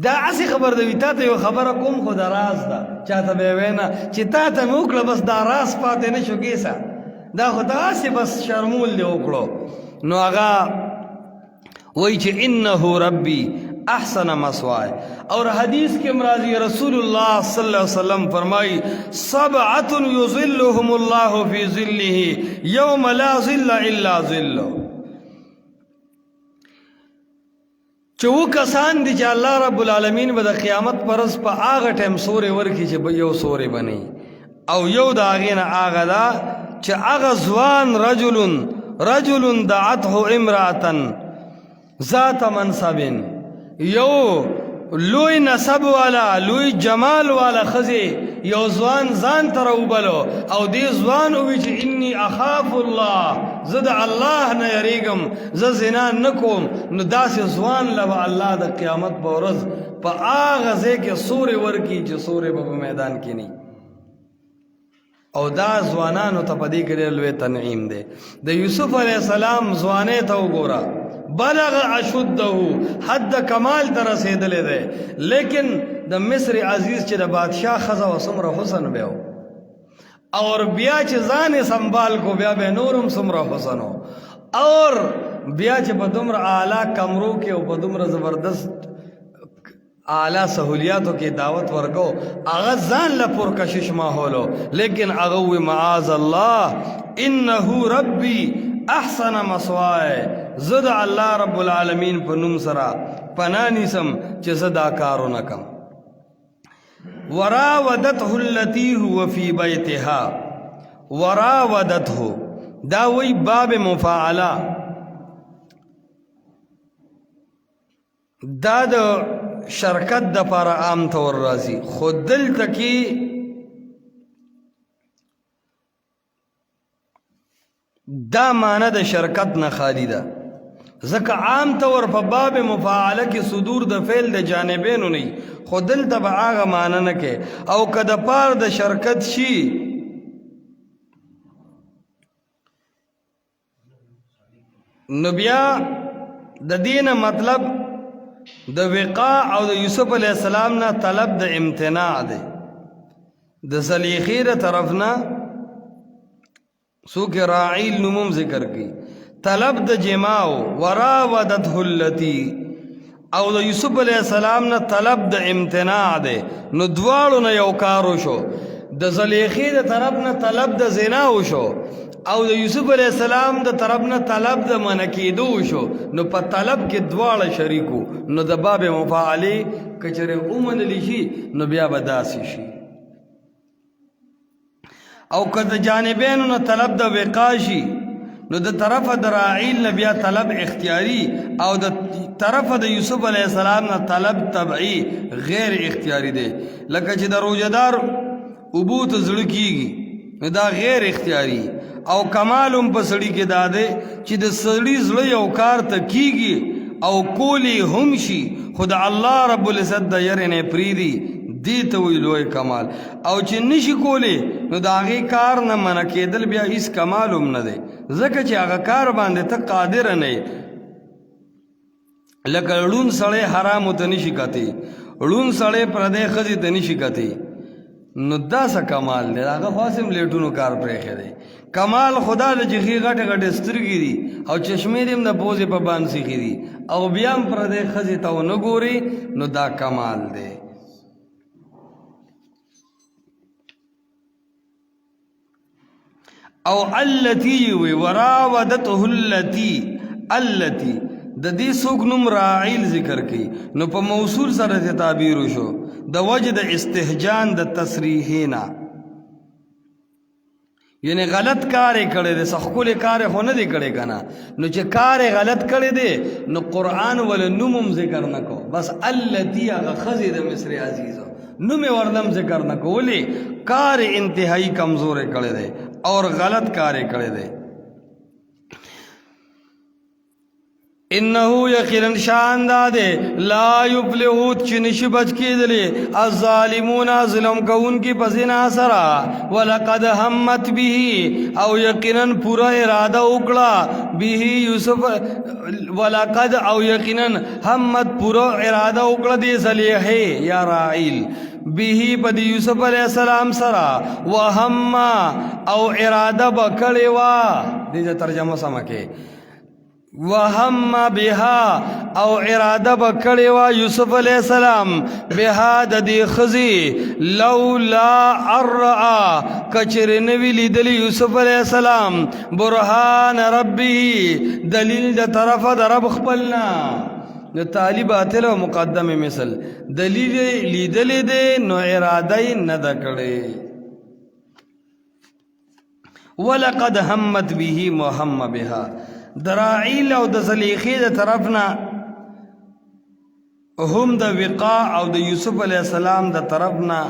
دا هسې خبر دی تا ته یو خبره کوم خو د راز ده چا ته به یې ویې نه چې تا ته مې وکړه بس دا راز پاتې نه شو کیسه دا خو داسې بس شرمول دې وکړو نو هغه وایي چې انه ربی احسن مسوائے اور حدیث کے امراضی رسول اللہ صلی اللہ علیہ وسلم فرمائی سبعۃ یظلهم اللہ فی ظلہ یوم لا ظل الا ظلہ چو کسان دی چې الله رب العالمین به د قیامت پرز په هغه ټیم سورې ورکړي چې یو سورې بنی او یو د هغې نه هغه ده چې هغه ځوان رجل دعته امرأة ذات منصب یو لوی نسب والا لوی جمال والا خزی یو ځوان ځان ته راوبلو او دې ځوان ووی چې انی اخاف الله زه د الله نه یریږم زه زنا نه کوم نو داسې ځوان له به الله د قیامت په ورځ په هغه ځای کې سورې ورکړي چې سورې به په میدان کې نه او دا ځوانانو ته په دې کې ډېر لوی تنعیم دی د یوسف علیه السلام ځوانۍ ته وګوره بلغ اشده حد کمال ته رسېدلی دی لیکن د مصر عزیز چې د بادشاه ښځه و څومره حسن بیا اور بیا چې ځان یې سنبال کو بیا به نور هم څومره حسن و اور بیا چې په دومره اعلی کمرو کې او په دومره زبردست اعلی سہولیاتو کې دعوت ورکو هغه ځان له پرکشش ماحولو لیکن هغه وی معاذ الله انه ربي احسن مثوای زد الله رب العالمین په نوم سره پناه نیسم چې زه دا کارونه کم. وراودته التي هو في بيتها وراودته دا وی باب مفاعله دا د شرکت د پاره عام طور راځي خو دلته کې دا معنی د شرکت نه خالی ده ځکه عام طور په باب مفاعله کې صدور د فعل د جانبینو نه خو دلته به هغه معنی نه کې او که د پاره د شرکت شي نو بیا د دینه مطلب د وقاع او د یوسف علیہ السلام نه طلب د امتناع دی د زلیخی د طرف نه سوک راعیل نموم ذکر کی طلب د جماع وراودته التی او د یوسف علیہ السلام نه طلب د امتناع دی نو دواړو نه یو کارو شو د زلیخی د طرف نه طلب د زنا وشو او د یوسف علیہ السلام د طرف نه طلب د منکیدو شو نو په طلب کې دواړه شریکو نو د باب مفاعلی کچره اومنلی شي نو بیا به داسې شي او که د جانبینو نه طلب د وقا شي نو د طرفه د راعیل نه بیا طلب اختیاری او د طرفه د یوسف علیہ السلام نه طلب طبعی غیر اختیاری دی لکه چې د روزدار اوبو ته زړه کیږي نو دا غیر اختیاری او کمالم په سړی کې دا دی چې د سړی زړه یو کار ته کیږي او کولی هم شي خود الله رب العزت د یری نه پریدي دی ته وی لوی کمال او چې نشي کولی نو د هغې کار نه منع کېدل بیا هیڅ کمال هم نه دی ځکه چې هغه کار باندې ته قادر نه یې لکه ړوند سړی حرامو ته نشي کتی ړوند سړی پردی ښځې ته نشي کتی نو دا څه کمال دی هغه خو هسې لیټونو کار پرېښی دی کمال خدا د چې ښې غټې غټې سترګې دي او چشمې دې هم د پوزې په باندې سیخي دي او بیا هم پردی ښځې ته ونه ګوري نو دا کمال دی او التی وی وراودته التی د دې څوک نوم راعیل ذکر کی نو په موصول سره ته تعبیر شو د وجه د استهجان د تصریحینا یعنی غلط کار کړي د سخکول کار خو نه دی کړي کنه نو چې کار غلط کړي دی نو قران ول نوم ذکر نکو بس التی هغه خزی د مصر عزیز نوم ورلم ذکر نکو ولی کار انتہائی کمزور کړي دی اور غلط کار کړي دی انه یقینا شان داده لا یفلحو چنش بچ کېدلی الظالمون ظلم کون کی پسینا سرا ولقد همت به او یقینا پورا اراده وکړه به یوسف ولقد او یقینا همت پورا اراده وکړه دې صلیحه یا راعیل به پد یوسف علیہ السلام سرا وهم او اراده بکړې وا دې ترجمه سمکه وهم بها او اراده بکړې وا یوسف علیہ السلام بها د دې خزي لولا ارعا کچر نوی لیدلی یوسف علیہ السلام برهان ربه دلیل د طرف د رب خپلنا د طالب باطل او مقدمه مثل دلیل لیدلې دې نو اراده نه د کړې ولقد همت به وهم بها دراعیل او د زلیخی د طرفنا هم د وقاع او د یوسف علیہ السلام د طرفنا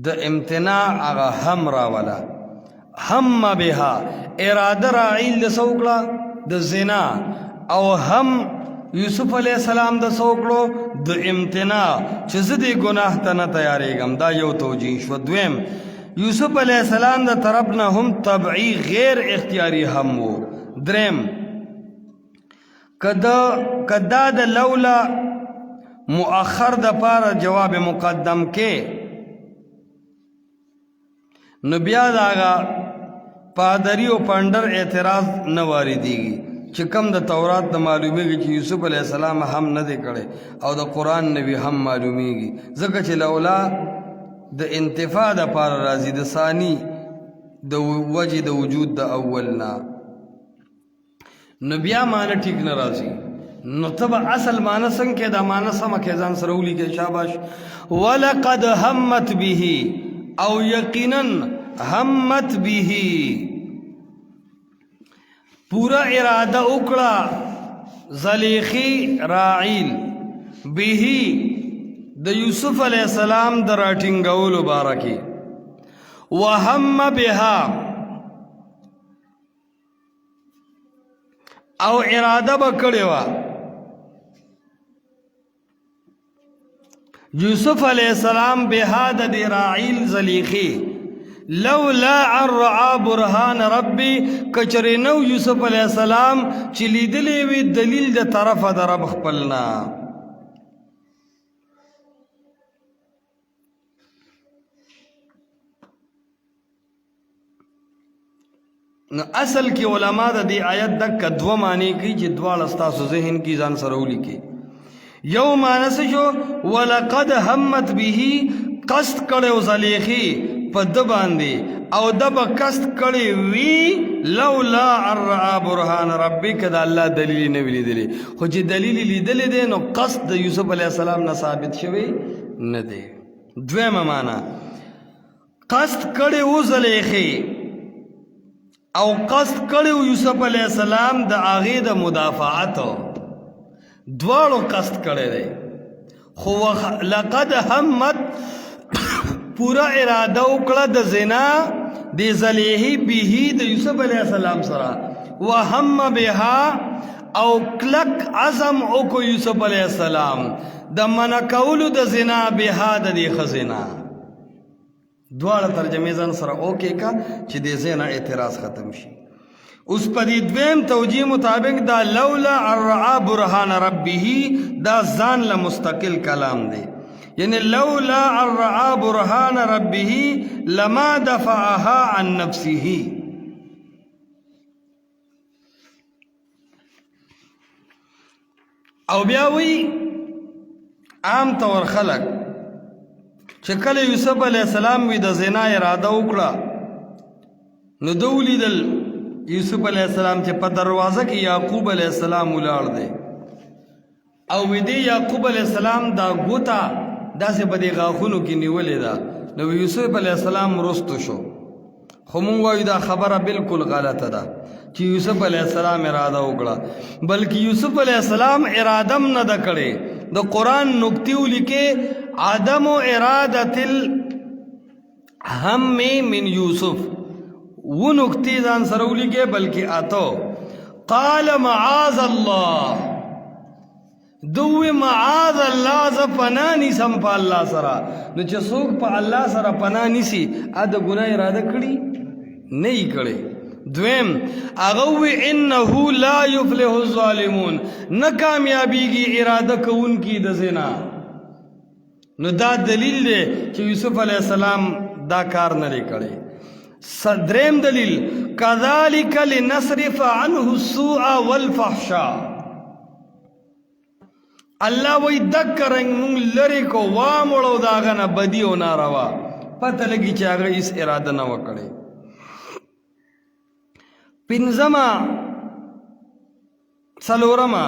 د امتناع هغه هم راولا هم بها اراده راعیل د سوکړه د زنا او هم یوسف علیہ السلام د سوکړو د امتناع چې زه دې ګناه ته نه تیارېږم دا یو توجیه شو دویم یوسف علیہ السلام دا طرفنا هم طبعی غیر اختیاری هم وو درم کدا دا لولا مؤخر دا پارا جواب مقدم کے نو بیا داغا پادری و پندر اعتراض نواری دیگی چې کم د تورات نه معلومیږي چې یوسف علیه السلام هم نه دی کړی او د قرآن نبی هم معلومیږي ځکه چې لولا د انتفاع دپاره راځي د ثاني د وجې د وجود د اول نه نو بیا معنی ټیک نه راځي نو ته به اصل معنی څنګه کې دا معنی سمه کې ځان سره ولیکې شاباش ولقد همت به او یقینا همت به پورا اراده وکړه زلیخی راعیل به د یوسف علیہ السلام د راټینګولو باره کې وهم بها او اراده به کړې وه یوسف علیہ السلام بها د دې راعیل زلیخی لولا ان رعا برهان ربی کچری نو یوسف علیہ السلام چې لیدلی وي دلیل د طرفه د رب خپلنا نو اصل کې علما د دې آیت د کدو معنی کوي چې دواړه ستاسو ذهن کې ځان سره ولیکي یو معنی څه شو ولقد همت به قصد کړو زلیخی په د باندې او د به قصد کړی وی لولا ان رعا برهان ربک د الله دلیل نه وی لیدلی خو چې دلیل لیدلی دی نو قصد د یوسف علیہ السلام نه ثابت شوی نه دی دویمه معنی قصد کړی و زلیخی او قصد کړی و یوسف علیہ السلام د هغې د مدافعت دواړو قصد کړی دی خو لقد همت پورا اراده وکړه د زنا د زلیخی به د یوسف علیہ السلام سره وهم بها او کلک عزم وکړو یوسف علیہ السلام د منع کولو د زنا بها د دې ښځې دواړه ترجمې ځان سره اوکې کا چې د زنا اعتراض ختم شي اوس په دې دویم توجیه مطابق دا لولا ان رعا برهان ربه دا ځان له مستقل کلام دی یعنی لولا ان رعا برهان ربه لما دفعها عن نفسه او بیا وی عام طور خلق چې کله یوسف علیہ السلام وی د زنا اراده وکړه نو دو لیدل یوسف علیہ السلام چې په دروازه کې یعقوب علیہ السلام ولاړ دی او وی دی یعقوب علیہ السلام دا ګوتا داسې په دې غاښونو کې نیولې ده نو یوسف علیہ السلام رستو شو خو مونږ وایو دا خبره بالکل غلطه ده چې یوسف علیہ السلام اراده وکړه بلکې یوسف علیہ السلام اراده هم نه ده کړې د قرآن نکتې ولیکې عدم ارادة الهم من یوسف وہ نکتی ځان سره ولیکې بلکې اتو قال معاذ الله دوی معاذ الله ز پناه نیسم په الله سره نو چې څوک په الله سره پناه نیسي ا د ګناه اراده کړي نه یې کړي دویم هغه وی انه لا یفلح الظالمون نه کامیابیږي اراده کوونکي د زنا نو دا دلیل دی چې یوسف علیہ السلام دا کار نه لري کړی صدریم دلیل کذالک لنصرف عنه السوء والفحشاء الله وی دک رنگ مونږ لري کو وامړو داغه نه بدی او ناروا پته لګی چې هغه هیڅ اراده نه وکړي پنځما څلورما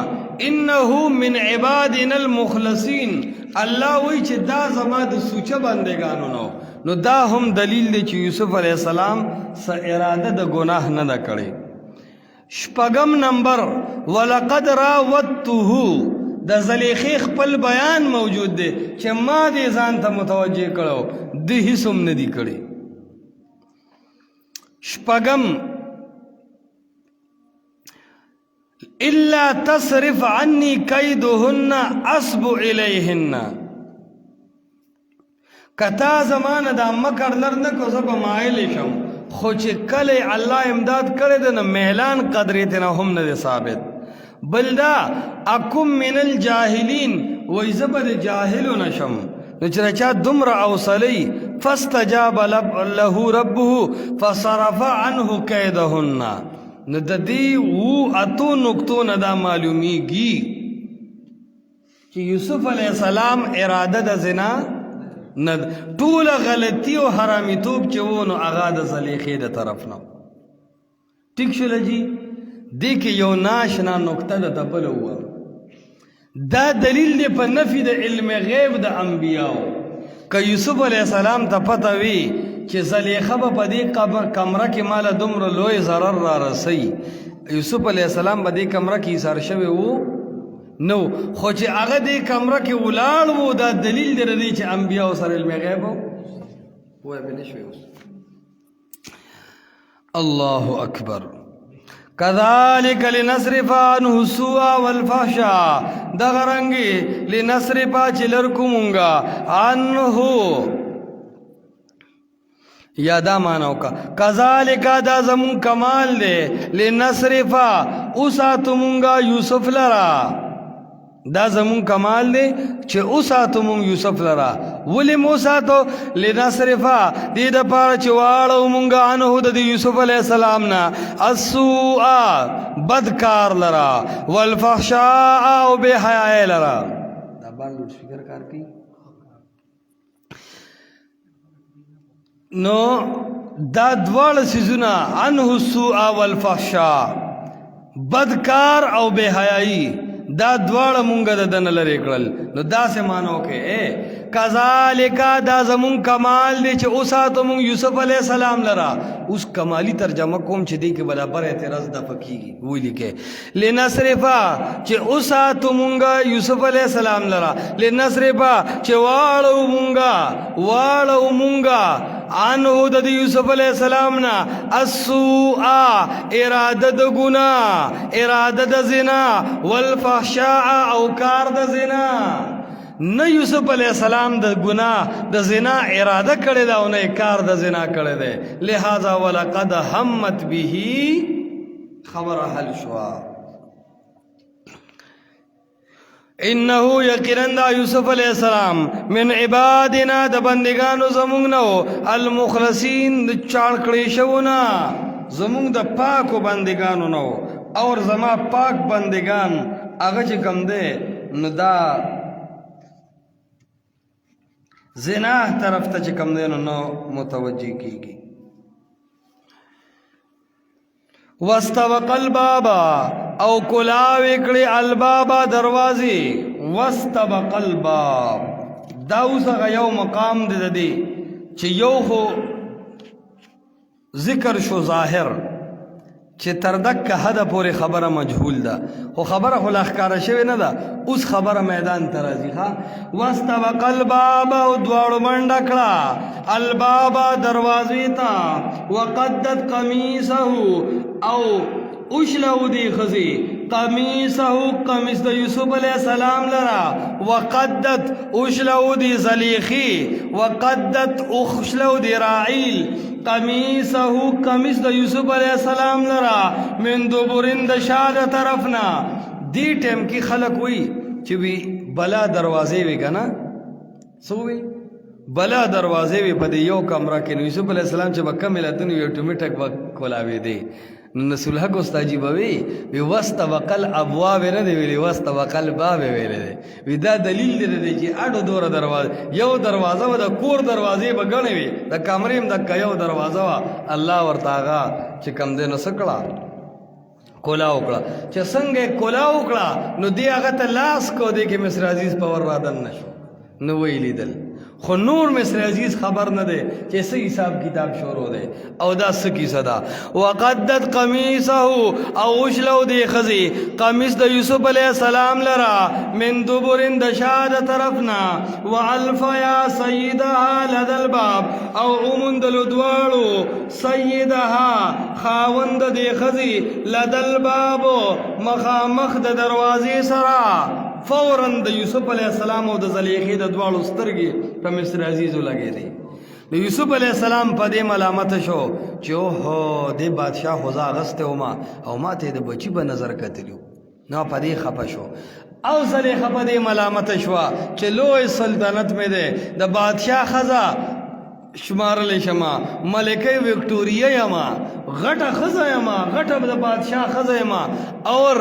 انه من عبادنا المخلصین الله وی چې دا زما د سوچه بندگانو نو دا هم دلیل دی چې یوسف علیہ السلام س اراده د گناه نه ده کړې شپږم نمبر ولقد راودته د زلیخی خپل بیان موجود دی چې ما دې ځان ته متوجه کړو د هیڅ هم نه دي کړې شپږم الا تصرف عني كيدهن اصب اليهن کتا زمانه دا مکر لرنه کو زب مایل شم خو چې کله الله امداد کړی د میلان قدرې ته هم نه ثابت بلدا اکم من الجاهلین و زبد جاهل نشم نو چې چا دمر اوصلی فاستجاب له ربه فصرف عنه كيدهن نو د دې اتو نقطو نه دا معلومیږي چې یوسف علیه السلام اراده د زنا نه ټوله غلطي او حرامیتوب چې و نو هغه د زلیخې د طرف نه ټیک شوله جي دې کې یو ناشنا نقطه درته بله ووم دا دلیل دی په نفي د علم غیب د انبیاو که یوسف علیه السلام ته پته وي چې زلیخه به په دې کمره کې ماله دومره لوی ضرر را رسوي یوسف علیه السلام به دې کمره کې ایسار شوی و نو خو چې هغه دې کمره کې ولاړ و دا دلیل دی د دې چې انبیاو سره علم غیب ووایه به نه شوی اوس الله اکبر کذالک لنصرف عنه السوء والفحشاء دغرنګي لنصرف چې لرکو مونږه عنه یا دا مانو کا کذالک دا زمون کمال دے لنصرف اوساتو مونږه یوسف لرا دا زمون کمال دی چې اوساتو مونږ یوسف لرا ولې مو ساتو لنصرفا دې دپاره چې واړو مونږه عنه د یوسف علیه السلام نه السوء بدکار لرا والفحشاء او بے حیاء لرا دا بار لوډ سپیکر کار کوي نو دا دواړه څیزونه عنه السوء والفحشاء بدکار او بے حیائی دا دواړه مونږه د دنه لرې کړل نو داسې مانو کې کذالک دا زمون کمال دی چې اوساتو مونږ یوسف علیه السلام لرا اوس کمالی ترجمه کوم چې دی کې برابر اعتراض دفع کیږي وی لیکه لنصرفا چې اوساتو مونږه یوسف علیه السلام لرا لنصرفا چې واړو مونږه عنه د یوسف علیہ السلام نا السوء اراده د گناہ اراده د زنا والفحشاء او کار د زنا نه یوسف علیہ السلام د گناہ د زنا اراده کړی دا او نه کار د زنا کړی دی لہذا ولقد همت به خبر حل شوا انه یقینا یوسف علیہ السلام من عبادنا د بندگانو زمونږ نو المخلصین د چاړکړې شونا زمونږ د پاکو بندگانو نو اور زما پاک بندگان هغه چې کم دی نو دا زنا طرف ته چې کم دی نو متوجه کیږي واستبق الباب او کلاو کړي الباب دروازې واستبق الباب دا اوسه یو مقام دی چې یو خو ذکر شو ظاهر چې تر دکه حد پورې خبره مجهول ده خو خبره خو لاښکاره شوې نه ده اوس خبره میدان ته راځي ښه واستبق الباب او دواړو منډه کړه الباب دروازې ته وقدت قمیصه او اوشلو دی خزی قمیصه قمیص د یوسف علیہ السلام لرا وقدت اوشلو دی زلیخی وقدت اوشلو دی راعیل قمیصه قمیص د یوسف علیہ السلام لرا من دبرین د شاد طرفنا دی ټیم کی خلق وی چې وی بلا دروازې وی کنه سو وی بلا دروازې وی په یو کمره کې یوسف علیہ السلام چې بکه ملتون یو ټومیټک وکولاوي دی نسل حق استاجی بوي وی واستبقل ابواب نه دی ویلی واستبقل باب ویلی دی وی دا دلیل دی چې اډو دوره دروازه یو دروازه و د کور دروازې به غنې وي د کمرې د یو دروازه وا الله ورتاغه چې کم دې نو سکړه کولا وکړه چې څنګه کولا وکړه نو دی هغه ته لاس کو دی کې مصر عزیز پاور رادن نشو نو ویلی دل خو نور مصر عزیز خبر نه دی چې څه حساب کتاب شروع دی او دا څه کیسه ده وقدت قمیصه او وشلو دی خزی قمیص د یوسف علیہ السلام لرا من دبرین د شاده طرفنا والف یا سیدها لدى الباب او عموندل دواړو سیدها خاوند دی خزی لدى الباب مخامخ د دروازې سره فوراً د یوسف علیہ السلام او د زلیخې د دواړو سترګې په مصر عزیزو لګې دي نو یوسف علیہ السلام په دې ملامت شو چې اوهو دې بادشاه خو زه اغستی وم او ما ته د بچي په نظر کتلي نو په دې خفه شو او زلیخه په دې ملامت شوه چې لوی سلطنت مې دی د بادشاه ښځه شمارل شما ملکه وکټوریا یما غټه ښځه یما غټه د بادشاه ښځه یما اور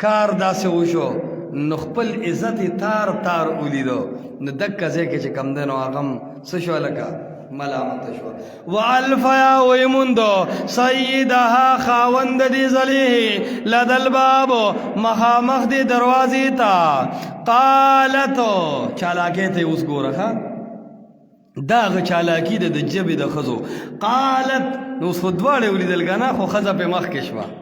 کار داسې وشو نو خپل عزت تار تار ولیدو نو دکه ځای کې چې کم دی نو هغه هم څه شو لکه ملامت شو والفیا ویموندو سیدها خاوند دی زلیه لدل بابو مخامخ دی دروازی تا قالتو چالاکی تی اوس گورخا داغ چالاکی دی د جبی د خزو قالت نو اوس خودواړی ولیدل که نه خو ښځه پې مخکې شوه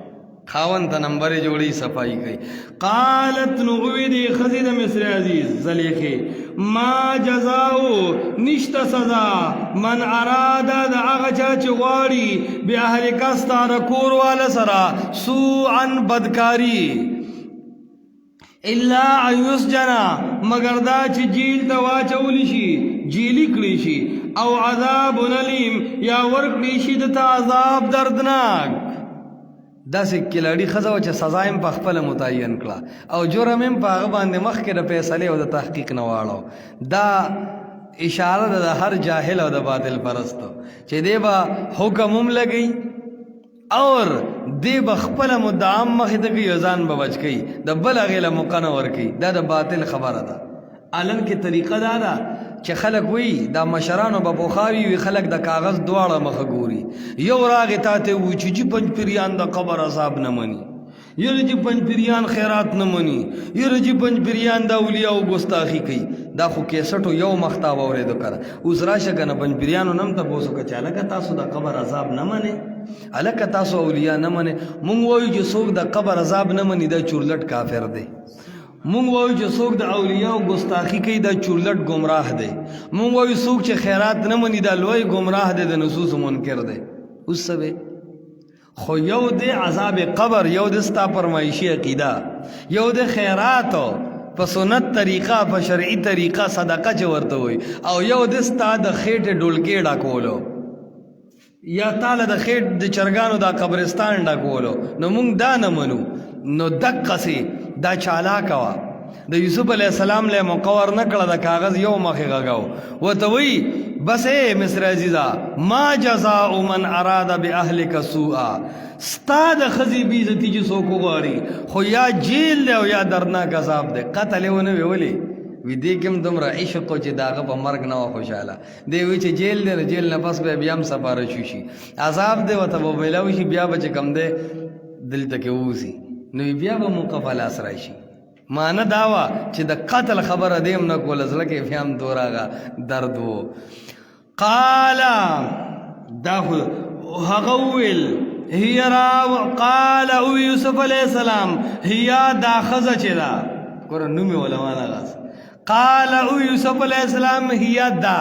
خاوند ته نمبرې جوړی صفائی کوي قالت نغوی دی خزی د مصر عزیز زلیخی ما جزاو نشته سزا من اراده د هغه چا چې غواړي بیا اهلک ستا د کور واله سره سوءا بدکاري الا ان یسجنا مگر دا چې جیل ته واچولی شي جیلی کړی شي او عذاب علیم یا ورکړي شي دته عذاب دردناک داسې کلاړي ښځه وه چې سزا یې په خپله متعین کړه او جرم یې په هغه باندې مخکې د فیصلې او د تحقیق نه واړو دا اشاره ده د هر جاهل او د باطل پرستو چې دی به حکم هم لګوي اور دی به خپله مدعام مخې ته کوي او ځان به بچ کوي د بل هغې له موقع نه ورکوي دا د باطل خبره ده الن کې طریقه دا ده چې خلک وی دا مشرانو به بخاري وي خلک د کاغذ دواړه مخه ګوري یو راغې تا ته ووایي چې پنج پیریان د قبر عذاب نه مني یره چې پنج پیریان خیرات نه مني یره چې پنج پیریان د اولیاو ګستاخي کوي دا خو کیسټو یو مخ ته واورېدو که اوس راشه که نه پنج پیریانو نه هم تپوس وکړه چې هلکه تاسو د قبر عذاب نه منئ هلکه تاسو اولیاء نه منئ مونږ وایو چې څوک د قبر عذاب نه مني دا چورلټ کافر دی مونږ وایو چې څوک د اولیاءو ګستاخي کوي دا چورلټ ګمراه دی مونږ وایو څوک چې خیرات نه مني دا لوی ګمراه دی د نصوص منکر دی اوس څه وی خو یو دی عذاب قبر یو دی ستا فرمایشي عقیده یو دی خیراتو په سنت طریقه په شرعي طریقه صدقه چې ورته وي او یو دی ستا د خېټې ډولکې ډکولو یا تاله د خېټ د چرګانو دا قبرستان ډکولو نو مونږ دا نه منو نو دقسې دا چالاکه وه د یوسف علیه السلام له مقور نه کړه د کاغذ یو مخې غږاو ورته وایي بس ای مصر عزیزه ما جزاء من اراده باهلک سوءا ستا د ښځې بې عزتي چې څوک وغواړي خو یا جیل دی او یا دردناک عذاب دی قتل یې ونه وی ولې وی دې کې هم دومره عشق و چې د هغه په مرګ نه وه خوشحاله دی وی چې جیل دی نو جیل نه پس بیا هم سپاره شي عذاب دی ورته به میلاو شي بیا به چې کم دی دلته کې ووځي نو بیا به موقع په لاس راشي معنی دا وه چې د قتل خبره دی هم نه کوله زړه کې بیا هم دور هغه درد و قاله دا خو هغه وویل هي قال او یوسف علیه السلام هي دا ښځه چې ده ګوره نوم یې ولمانه غاس قال او یوسف علیه السلام هي دا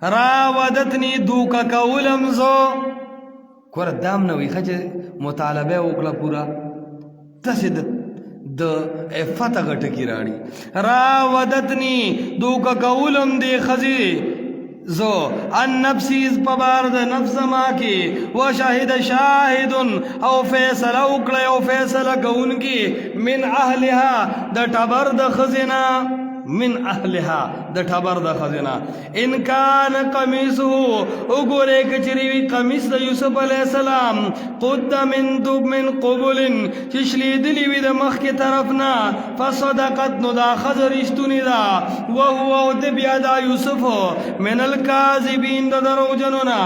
راودتنی دوکه کولم زو ګوره دام نه وي ښه چې مطالبه وکړه پوره داسې د عفته غټکي راړي راودتنی دوکه کولم دې ښځې زو ان نفسی از پبار د نفس ما کی و شاهد شاهد او فیصله وکړه او فیصله کوونکی من اهلها د ټبر د خزینه من اهلها د ټبر د خزینه ان کان قمیصه وګوره کچری وی قمیص د یوسف علی السلام قد من قبل چشلی دلی وی د مخ کی طرف نه فصدقت نو دا خزر اشتونی دا وهو د بیا د یوسف من الکاذبین د درو جنونا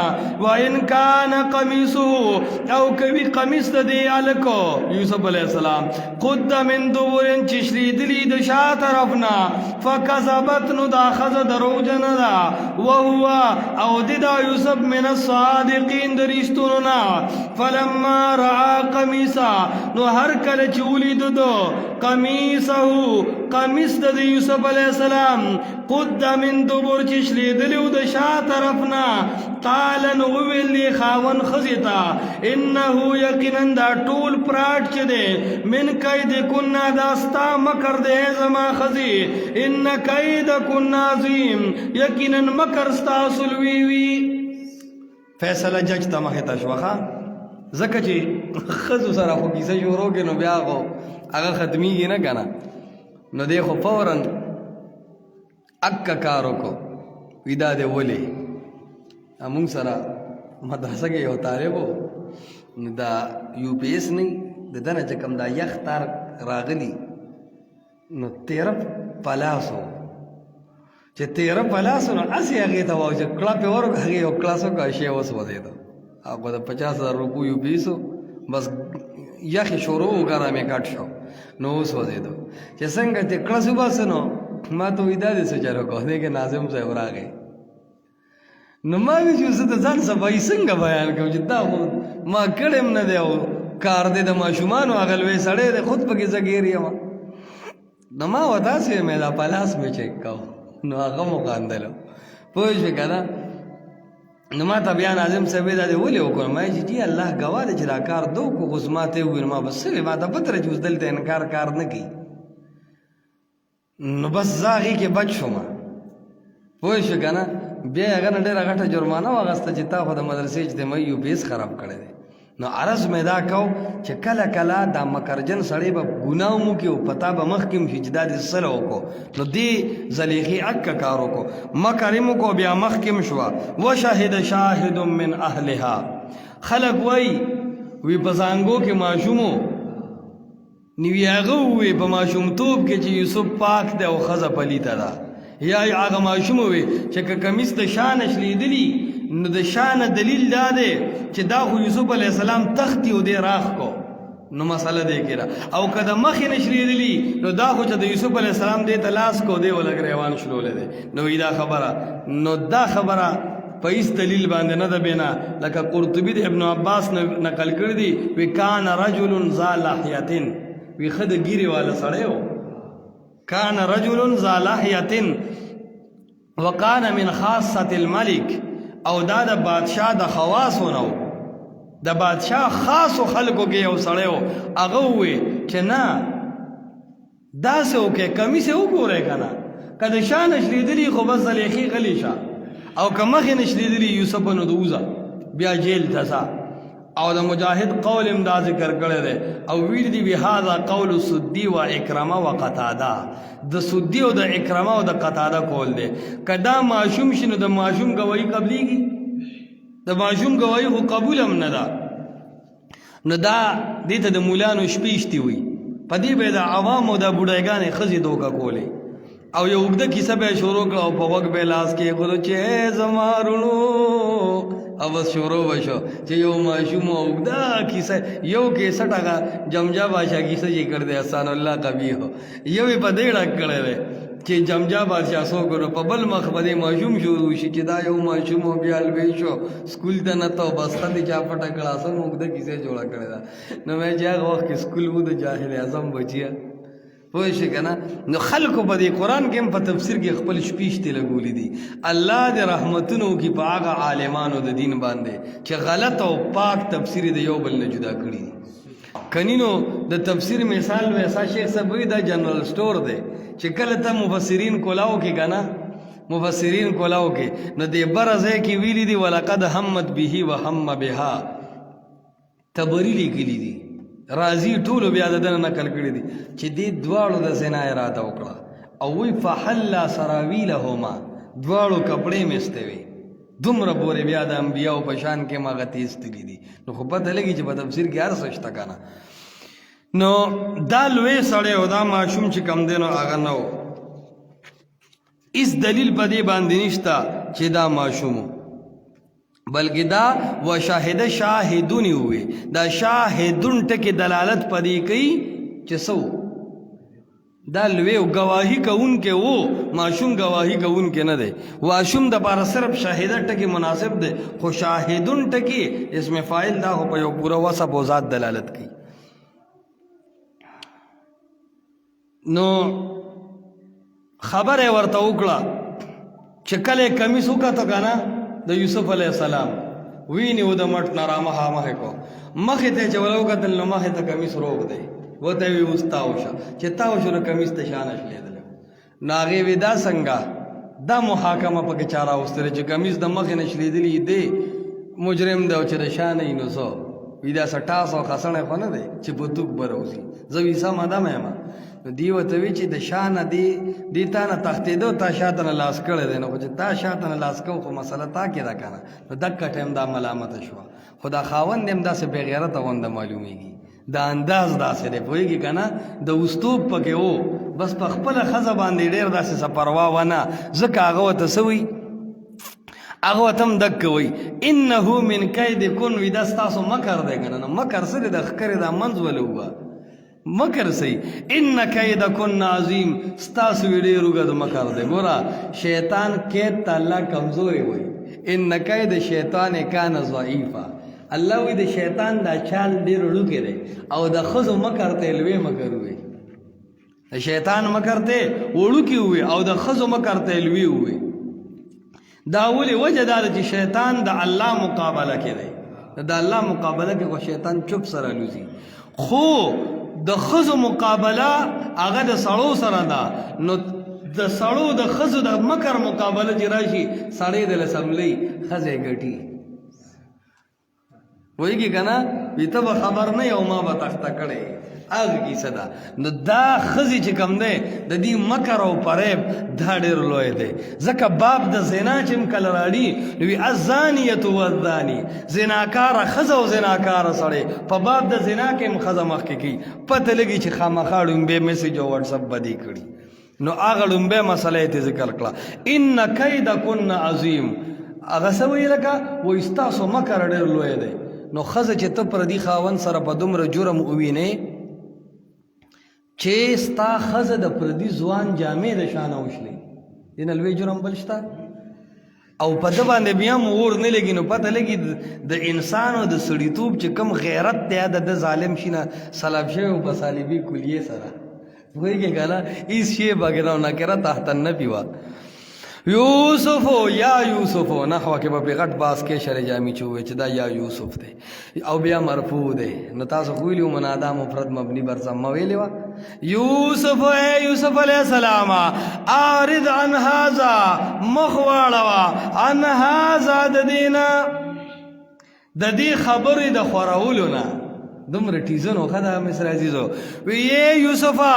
و ان کان قمیصه او کوي قمیص د دی الکو یوسف علی السلام قد من دبر چشلی دلی د شا طرف نه فکذبت نو دا خزه درو جن دا وهو او دا یوسف من الصادقین درشتونو نا فلما رعا قمیصا نو هر کله چې ولید دو قمیصه قمیص د یوسف علی السلام قد من دبر چشلی دلیو د شا طرفنا قال نو ویلی خاون خزیتا انه یقینا دا ټول پراټ چه ده من کید کنا داستا مکر ده زما خزی ان کید کنا عظیم یقینا مکر ستا سلوی وی فیصله جج ته مخه تشوخه زکه چې خزو سره خو کیسه شروع کینو بیا خو هغه ختمیږي نه کنه نو دی خو فورا اکا کارو کو ودا دے ولی مونږ سره مدرسه کې یو طالب و دا یو پی ایس نه د دنه چې کوم دا یخ تار راغلی نو 13 پلاسو چې 13 پلاسو نو اسی هغې ته وایو چې کړه پې ورکړه هغې یو کلاس وکړه شی وسوځېده هغه د 50,000 روپیو یو پی ایسو بس یخې شروع وګره مې کټ شو نو وسوځېدو چې څنګه چې کړه وباسه نو ما ته وایي دا دې څه چل وکړو دی کې ناظم صاحب راغی نو ما وی چې زه د ځان صفایي څنګه بیان کوم چې دا خو ما کړی هم نه دی او کار دی د ماشومانو هغه لوی سړی دی خود پکې زه ګیر یم نو ما ورته داسې مې دا پلاس مې چک کوو نو هغه مو خاندلو پوه شوې که نه نو ما ته بیا ناظم صاحب دا دې ولې وکړو ما چې جی الله ګواه دی چې دا کار دو کو اوس ما ته وویل ما بس څه ما ته پته ده چې اوس دلته انکار کار نه کوي نو بس زه هغې کې بچ شوم پوه شوې که نه بیا یې هغه نه ډېره غټه جرمانه واخیسته چې تا خو د مدرسې اجتماعي یو پیس خراب کړی دی نو عرض مې دا کو چې کله کله دا مکرجن سړی به ګناه وکړي او پتا به مخکې هم شي چې دا دې څه وکړو نو دې زلیخې اکه کار وکړو مکر یې وکړو بیا مخکې هم شوه وشهد شاهد من اهلها خلک وایي وی په زانګو کې ماشوم و نو هغه ووی په ماشومتوب کې چې یوسف پاک دی او ښځه پلیته ده یا هغه ماشوم وی چې که کمیس د شا نه شلیدلي نو د شا نه دلیل دا دی چې دا خو یوسف علیه السلام تختی او دی راخ کو نو مسله دی کېده او که د مخې نه شلیدلي نو دا خو چې د یوسف علیه السلام دی ته لاس کو دی ولږ ریوان شلولی دی نو وی دا خبره نو دا خبره په هیڅ دلیل باندې نه ده بنا لکه قرطبي د ابن عباس نقل کړی دی وی کان رجل ذا لحیة وی ښه د ګیرې والا سړی و کان رجل ذا لحیة وکان من خاصة الملک او دا د بادشاہ د خواصو نه و د بادشاہ خاصو خلکو کې یو سړی و هغه ووی چې نه داسې وکړئ کمیس یې وګورئ که نه که د شا نه شلیدلي خو بس زلیخې غلی شه او که مخې نه شلیدلي یوسف نو د وځه بیا جیل ته ځه او د مجاهد قول هم دا ذکر کړی دی او ویل دي بهذا قول سدي و اکرمه و قتاده د سدي او د اکرمه او د قتاده قول دی که دا ماشوم شي نو د ماشوم ګواهي قبلیږي د ماشوم ګواهي خو قبول هم نه ده نو دا دې ته د مولانو شپې وي په دې به د عوامو د بوډایګانې ښځې دوکه کولې او یو اوږده کیسه به یې شروع کړه او په غوږ به یې لاس کېښودو چې زما وروڼو او بس شروع به شو چې یو ماشوم اوږده کیسه یو 61 هغه جمجا بادشاه کیسه چې کړی دی احسان الله قبیح یو یې په دې ډک کړی دی چې جمجا بادشاه څوک نو په بل مخ به دې ماشوم شروع شي چې دا یو ماشوم بیا لوی شو سکول ته نه ته بس ته دې چا پټه کړه اسن اوږده کیسه جوړه کړې ده نو مې چې هغه وخت کې سکول و د جاهل اعظم بچیه پوه شئ که نه نو خلکو په دې قرآن کې هم په تفسیر کې خپل شپېشتې لګولي دي الله دې رحمتونه وکړي په هغه عالمانو د دین باندې چې غلط او پاک تفسیر د یو بل نه جدا کړي دي کنینو د تفسیر مثال ویسا شیخ صاحب وی دا جنرل سٹور دی چې کله ته مفسرین کولاو کې که نه مفسرین کولاو کې نو دې بره ځای کې ویلي دي ولقد همت به وهم بها تبري لیکلي دي راضی ټولو بیا د دنه نقل کړي دي چې دې دواړو د زنا اراده وکړه او وی فحلا سراویلهما دواړو کپړې میسته وي دومره پورې بیا د انبیاو په شان کې ما غتی استلی دي نو خو پته لګي چې په تفسیر کې هر څه شته کنه نو دا لوی سړی او دا ماشوم چې کم دی نو هغه نه و هیڅ دلیل په دې باندې نشته چې دا ماشوم بلکې دا وشاهد شاهدون وي دا شاهدون ټکي دلالت پدې کوي چې څو دا لوی گواهی کوونکې وو ماشوم گواهی کوونکې نه دی واشوم د پاره صرف شاهده ټکي مناسب دی خو شاهدون ټکي اسم فاعل دا خو په یو پوره وصف او ذات دلالت کوي نو خبره ورته وکړه چې کله کمیس وکړه کنه د یوسف علیه السلام ویني و د مټ نه رامخامخې کو مخې ته چې ولو کتل نو مخې ته کمیس روغ دی وته وی اوس تاو شه چې تاو شو نو کمیس ته شانه شلیدلی نو هغې وی دا څنګه دا محاکمه پکې چا راوستلی چې کمیس د مخې نه شلیدلی دی مجرم دی او چې د شا نه یي نو څه وی دا څه ټاس او خسڼی خو نه دی چې په توک به راوځي زه وي سمه ده مېمه نو دی ورته وی چې د شا نه دی تا نه تښتېدو تا شاته نه لاس کړی دی نو خو چې تا شاته نه لاس کو خو مسله تا کې ده که نه نو دکه ټایم دا ملامته شوه خو دا خاوند هم داسې بېغیرته غونده معلومیږي دا انداز داسې دی پوهېږي که نه د اوستوب پکې و بس په خپله ښځه باندې ډېر داسې څه پروا ونه ځکه هغه ورته څه وي هغه ورته هم دک کوي انه من کیدکن وي دا ستاسو مکر دی که نه نو مکر څه دی د ښکرې دا منځ ولې وبه مکر صحیح ان کیدکن عظیم ستاسو وی ډېر اوږد مکر دی ګوره شیطان کید ته الله کمزورې وایي ان کید شیطان کان ضعیفا الله وی د شیطان دا چال ډېر وړوکی دی او د ښځو مکر ته لوی مکر وي د شیطان مکر ته وړوکی وي او د ښځو مکر ته لوی وي دا ولې وجه دا ده چې شیطان د الله مقابله کې دی د الله مقابله کې خو شیطان چپ سره لوزي خو د ښځو مقابله هغه د سړو سره ده نو د سړو د ښځو د مکر مقابله چې راشي سړی د لسملی ښځې ګټي وایي که نه وي ته به خبر نه یو ما به تخته کړی هغه کیسه ده نو دا ښځې چې کوم دی د دې مکر او فریب دا ډېر لوی دی ځکه باب د زنا چې هم کله راړي نو وي الزانیة والزاني زناکاره ښځه او زناکاره سړی په باب د زنا کې هم ښځه مخکې کوي پته لګي چې خامخا ړومبې میسج او واټسپ بدې کړي نو هغه ړومبې مسله یې ذکر کړه ان کیدکن عظیم هغه څه وایي لکه وایي ستاسو مکر ډېر لوی دی نو ښځه چې ته پردي خاوند سره په دومره جرم ووینې چې ستا ښځه د پردي ځوان جامې د شانه وشلې دې نه لوی جرم بل شته او په ده باندې بیا هم اور نه لګي نو پته لګي د انسان او د سړیتوب چې کوم غیرت دی د ظالم شي نه سلب شوی په صلیبي کلیې سره پوهېږې که نه هېڅ شی پکې نه نکره تحت النفي وه یوسفو یا یوسفو نحوه کې به پرې غټ باس کې شر جامي چې ووایي چې دا یا یوسف دی او بیا مرفوع دی نو تاسو خو ویلي وو منادا مفرد مبني بر ضمه ویلې وه یوسف اے یوسف علیہ السلام اعرض عن هذا مخ واړوه عن هذا د دې نه د دې خبرې د خورولو نه دومره ټیزنو ښه ده مصر عزیزو وی یوسفه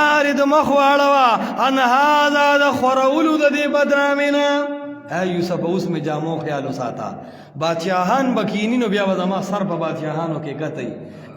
اعرض مخ واړوه عن هذا د خورولو د دې بدنامۍ نه اے یوسف اوس مې جامو خیال وساته بادشاهان به کیني نو بیا به زما سر په بادشاهانو کې کتی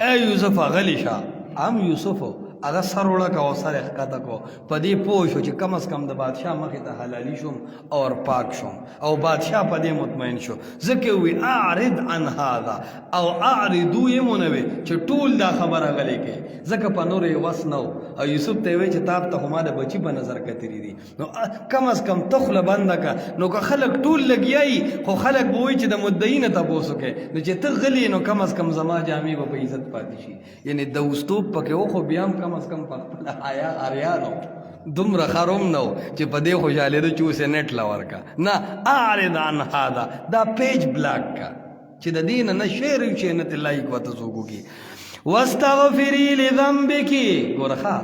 اے یوسف غلی شه هم یوسفو هغه سر وړه او سر یې ښکته کو په دې پوه شو چې کم از کم د بادشاه مخې ته حلالي شوم اور پاک شوم او بادشاه په دې مطمئن شو ځکه وی اعرض عن هذا او اعرضو یې مونه وی چې ټول دا خبره غلی کې ځکه په نور یې وس نه او یوسف ته یې وی چې تا ته خو ما د بچي په نظر کتري دي نو کم از کم ته خوله بنده که نو که خلک ټول لګیایي خو خلک به وایي چې د مدعي نه تپوس وکړې نو چې ته غلی نو کم از کم زما جامې به په عزت پاتې شي یعنی د اوستوب پکې و خو بیا هم کم از کم په خپله حیا اریا نو دومره خروم نو چې په دې خوشحالېده چې اوس یې نیټ له ورکه نه اعرض عن هذا دا پیج بلاک کا چې د دې نه نه شعر وي چې نه ته لایک ورته څوک وکړي واستغفري لذنبک ګوره ښه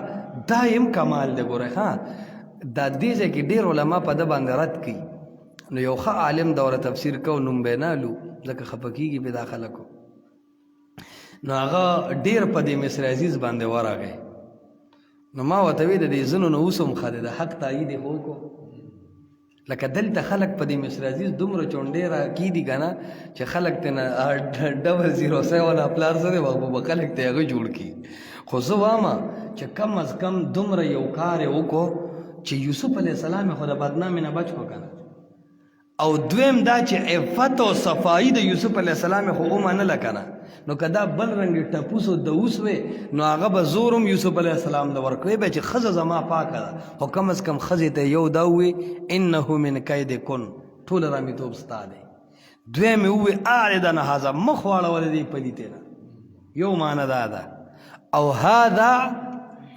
دا یم کمال دی ګوره ښه دا دې ځای کې ډېر علما په ده باندې رد کوي نو یو ښه عالم دوره تفسیر کو نوم به نه لو ځکه خفه کېږي پې دا خلکو نو هغه ډېر په دې مصر عزیز باندې ورغی نو ما ورته وی د دې ځینو نه اوس هم ښه دی د حق تایید یې خو وکړو لکه دلته خلک په دې مصر عزیز دومره چونډې راکېدي که نه چې خلک ته نه 007 پلار څه دی به خلک ته هغه جوړ کړي خو زه وایم چې کم از کم دومره یو کار یې وکړو چې یوسف علیه السلام یې خو د بدنامۍ نه بچ کړو که نه او دویم دا چې عفت او صفایي د یوسف علیه السلام خو ومنله که نه نو که دا بل رنګې ټپوس او دوس وی نو هغه به زور هم یوسف علیه السلام له ورکوی به چې ښځه زما پاکه ده خو کم از کم ښځې ته یو دا ووی انه من کیدکن ټوله رامیتوب ستا دی دویم یې ووی اعرض عن هذا مخ واړوه د دې پلیتې نه یو معنی دا ده او هذا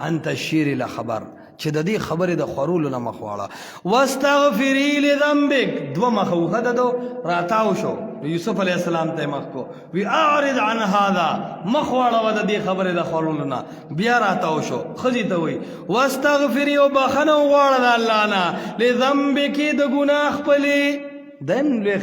عن تشهیر الخبر چې د دې خبرې د خورولو نه مخ واړه واستغفري لذنبک دوه مخه وښه دو راتاو شو یوسف علیه السلام ته مخ کو وی اعرض عن هذا مخ واړوه د دې خبرې د خورولو نه بیا راتاو شو ښځې ته وی واستغفري او بخښنه وغواړه د الله نه لذنبک د ګناه خپلې دیم لوی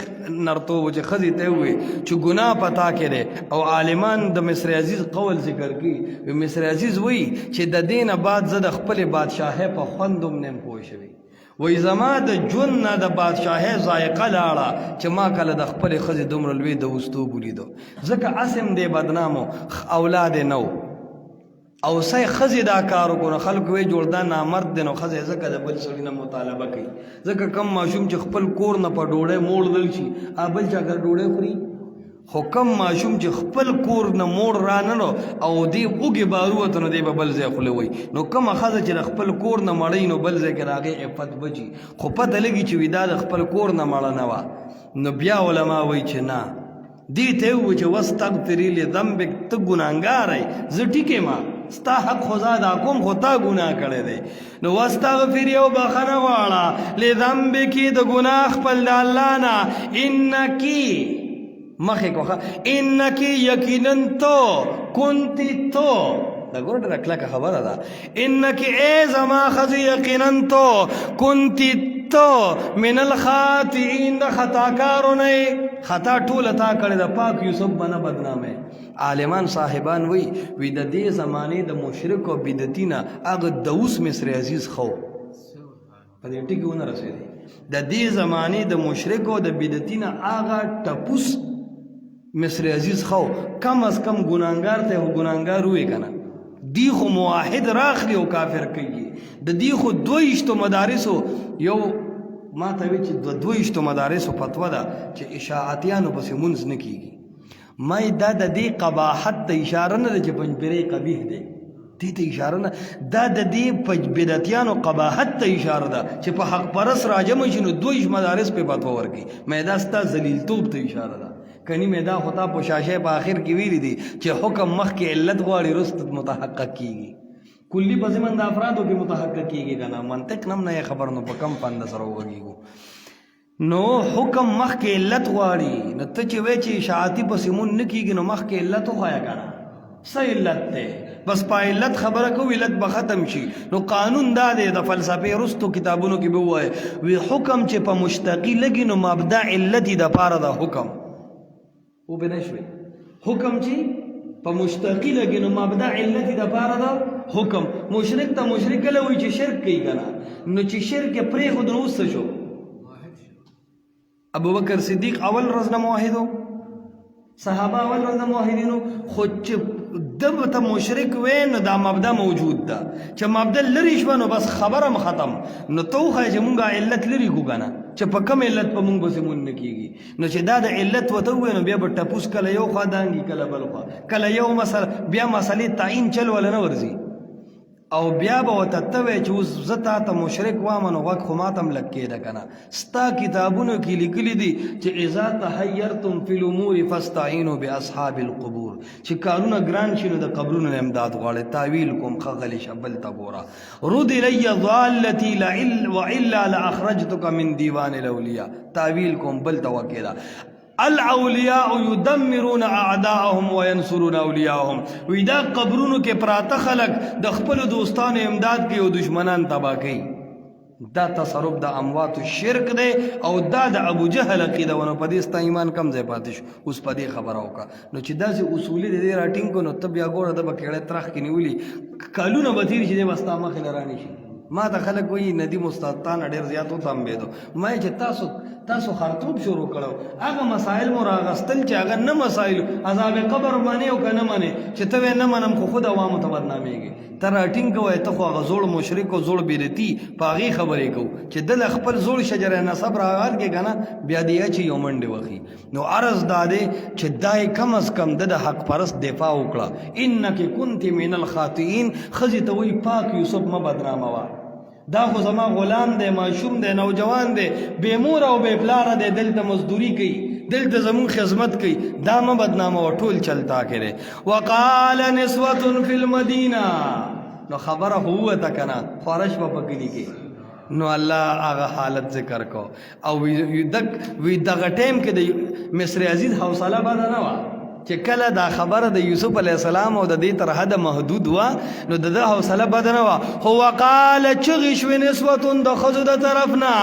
نرتوب چې ښځې ته ووایي چې ګناه په تا کې دی او عالمان د مصر عزیز قول ذکر کړي مصر عزیز وایي چې د دې نه بعد زه د خپلې بادشاهۍ په خوند هم نه یم پوه شوی وایي زما د ژوند نه د بادشاهۍ ذایقه لاړه چې ما کله د خپلې ښځې دومره لوی د وستوب ولیدو ځکه اسم دی بدنامو اولاد یې نه و او سای ښځې دا کار وکړو خلکو وایي جوړ دا نامرد دی نو ښځې ځکه د بل سړي نه مطالبه کوي ځکه کم ماشوم چې خپل کور نه په ډوډۍ موړدل شي بل چا کر ډوډۍ خوري خو کم ماشوم چې خپل کور نه موړ راننو او دی اوږې بارو وته نو دی به بل ځای خوله وایي نو کومه ښځه چې د خپل کور نه مړی نو بل ځای کې د هغې عفت بچي خو پته لګي چې وي دا د خپل کور نه مړه نه وه نو بیا علما وایي چې نه دې ته یې ووایي چې واستغفري لذنبک ته ګناهګار یې زه ټیک یم ستا حق خو زه ادا کوم خو تا ګناه کړی دی نو واستغفري او بخښنه غواړه لذنبکې د ګناه خپل د الله نه انکي مخې کوخه انکي یقینا تو کنتی تو دا ګوره ډېره کلکه خبره ده انکي ای زما ښځې یقینا تو کنتی تو من الخاطئین د خطاکارو نه خطا ټوله تا کړې ده پاک یوسف به نه بدنامې عالمان صاحبان وی د دې زمانې د مشرک او بدعتي نه هغه د اوس مصر عزیز خو په دې ټکي ونه رسېدی د دې زمانې د مشرک او د بدعتي نه هغه ټپوس مصر عزیز خو کم از کم ګناهګار ته خو ګناهګار وی که نه دی خو موحد راخلي او کافر کوي د دې خو 22 مدارسو یو ما ته وی چې 22 مدارسو فتوا ده چې اشاعتیانو پسې مونځ نه کیږي ما دا د دې قباحت ته اشاره نه ده چې پنجپیری قبیح دی دې ته اشاره نه دا د دې بدعتیانو قباحت ته اشاره ده چې په حق پرست راجمع شي نو 22 مدارس په فتوا ورکړي مې دا ستا ذلیلتوب ته اشاره ده کنی مې دا خو تا په شاشه په آخر کې ویلي دي چې حکم مخکې علت غواړي وروسته متحقق کیږي کلی په ضمن د افرادو کې متحقق کیږي که نه منطق نم نه خبر نو په کم پنده سره وغږیږو نو حکم مخکې علت غواړي نو ته چې وایې چې اشاعتي پسې مون نه کیږي نو مخکې علت وښایه که نه څه علت دی بس په علت خبره کوو علت به ختم شي نو قانون دا دی د فلسفې وروستو کتابونو کې به ووایه وی حکم چې په مشتقي لګي نو مبدا علت یې دپاره د حکم وبه نه شوې حکم چې په مشتقي لګي نو مبدا علت یې دپاره د حکم مشرک ته مشرک کله وایي چې شرک کوي که نه نو چې شرک یې پرېښود نو اوس څه شو ابوبکر صدیق اول ورځ نه موحدو صحابه اول ورځ نه موحدینو خو چې دب ته مشرک وې نو دا مبدا موجود ده چې مبدا لرې شوه نو بس خبره م ختم نو ته وښایه چې مونږ علت لرې کړو که نه چې په کم علت په مونږ پسې مونږ نه کېږي نو چې دا د علت ورته ووایه نو بیا به ټپوس کله یو خوا دانګي کله بل خوا کله یو بیا مسلې تعین چل وله نه ورځي او بیا به ورته ته وایې چې اوس زه تا ته مشرک وامه نو غوږ خو ما ته هم لږ کېده که نه ستا کتابونو کې لیکلي دي چې اذا تحیرتم فی الامور فاستعینوا باصحاب القبور چې کارونه ګران شي نو د قبرونو نه امداد غواړئ تاویل کوم ښه غلی شه بل ته ګوره رد الی ضالتي والا لاخرجتک من دیوان الاولیاء تاویل کوم بل ته وکېده الاولیاء یدمرون اعداءهم وینصرون اولیاءهم وی دا قبرونو کې پراته خلق د خپل دوستانو امداد کوي او دشمنان تباه کوي دا تصرف د اموات شرک دی او دا د ابو جهل عقیده ونه په دې ستا ایمان کم ځای پاتې شو اوس په دې خبره وکړه نو چې داسې اصولي د دې راټینګ کړو نو ته بیا ګوره ده به کېړی ترخ کې نیولي کلونه به تېر شي دی به ستا مخې نه رانیشي ما ته خلک وایي ندیم استاد تا نه ډېر زیات وتمبېدو ما یې چې تاسو خرطوب شروع کړو هغه مسایل مو راغستل چې هغه نه مسایلو عذاب قبر منې او که نه منې چې ته وایې نه منم خو خود عوامو ته بدنامېږي ته راټینګ کوئ ته خو هغه زوړ مشرک او زوړ بدعتي په هغې خبرې کوو چې دله خپل زوړ شجره نسب راغال کې که نه بیا دې چې یو منډې وخي نو عرض دا دی چې دا یې کم از کم د حق پرست دفاع وکړه انکې کنت من الخاطئین ښځې ته وایي پاک یوسف مه بدناموه دا خو زما غلام دی ماشوم دی نوجوان دی بې مور او بې پلاره دی دلته مزدوري کوي دلته زمون خدمت کوي دا مه بدنامه و ټول چلتا کې دی وقال نسوة فی المدینه نو خبره خو ووته که نه خورش به په کلي کې نو الله هغه حالت ذکر کو او وی دغه ټیم کې د مصر عزیز حوصله بده نه وه چې کله دا خبره د یوسف علیه السلام او د دې تر حده محدود وه نو د ده حوصله بده نه وه خو وقاله چغې شوې نسوتون د ښځو د طرف نه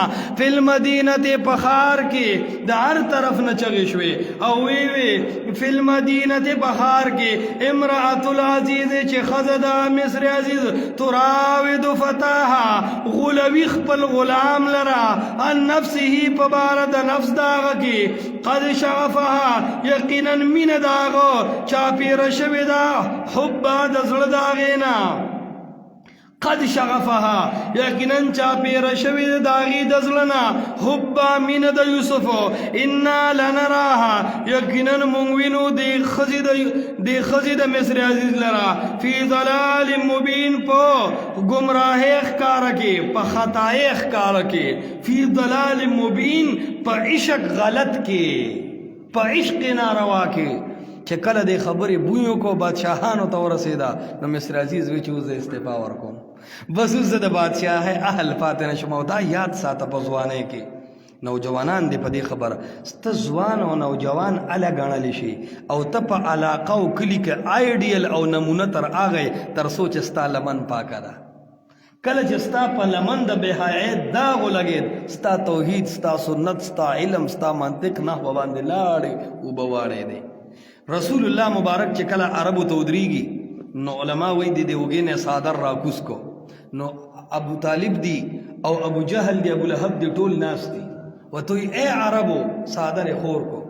فی المدینة په ښار کې د هر طرف نه چغې شوې او وی فی المدینة په ښار کې امرأة العزیز چې ښځه د مصر عزیز تراود فتاها غولوي خپل غلام لره عن نفسه په باره د نفس د هغه کې قد شغفها یقینا مینه د هغه چاپېره شوې ده حبه د زړه د هغې نه قد شغفها یقینا چاپېره شوې ده د هغې د زړه نه حبه مینه د یوسف انا لنراها یقینا موږ وینو د ښځې د مصر عزیز لره فی ضلال مبین په ګمراهۍ ښکاره کې په خطایۍ ښکاره کې فی ضلال مبین په عشق غلط کې په عشق ناروا کې چې کله د خبرې بویو کو بادشاهانو ته ورسېده نو مصر عزیز وی چې اوس زه استعفا ورکوم بس اوس زه د بادشاهۍ اهل پاتې نه شم او دا یاد ساته په ځوانۍ کې نوجوانان دې په دې خبره سته ځوان او نوجوان اله ګڼلی شي او ته په علاقه او کلي کې آیډیل او نمونه تر هغې تر څو چې ستا لمن پاکه ده کله چې ستا په لمن د بېحیایۍ داغ ولګېد ستا توحید ستا سنت ستا علم ستا منطق نحوه باندې لاړې اوبه واړې دی رسول الله مبارک چې کله عربو ته ودرېږي نو علما وایي د دې اوږې نه څادر راکوز کو نو ابو طالب دی او ابو جهل دی ابو لهب دی ټول ناست دي ورته وایي ای عربو څادر یې خور کو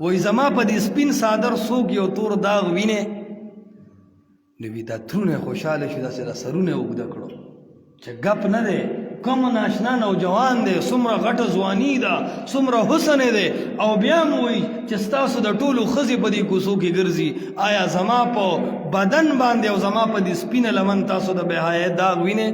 وایي زما په دې سپین څادر څوک یو تور داغ وینې نو وي دا ترونه خوشحاله شو داسې را سرونه اوږده کړو چې ګپ نه دی کوم ناشنا نوجوان دی څومره غټه ځواني ده څومره حسن دی او بیا م وایي چې ستاسو د ټولو ښځې په دې کوڅو کې ګرځي آیا زما په بدن باندې او زما په دې سپینه لمن تاسو د بېحیایۍ داغ وینې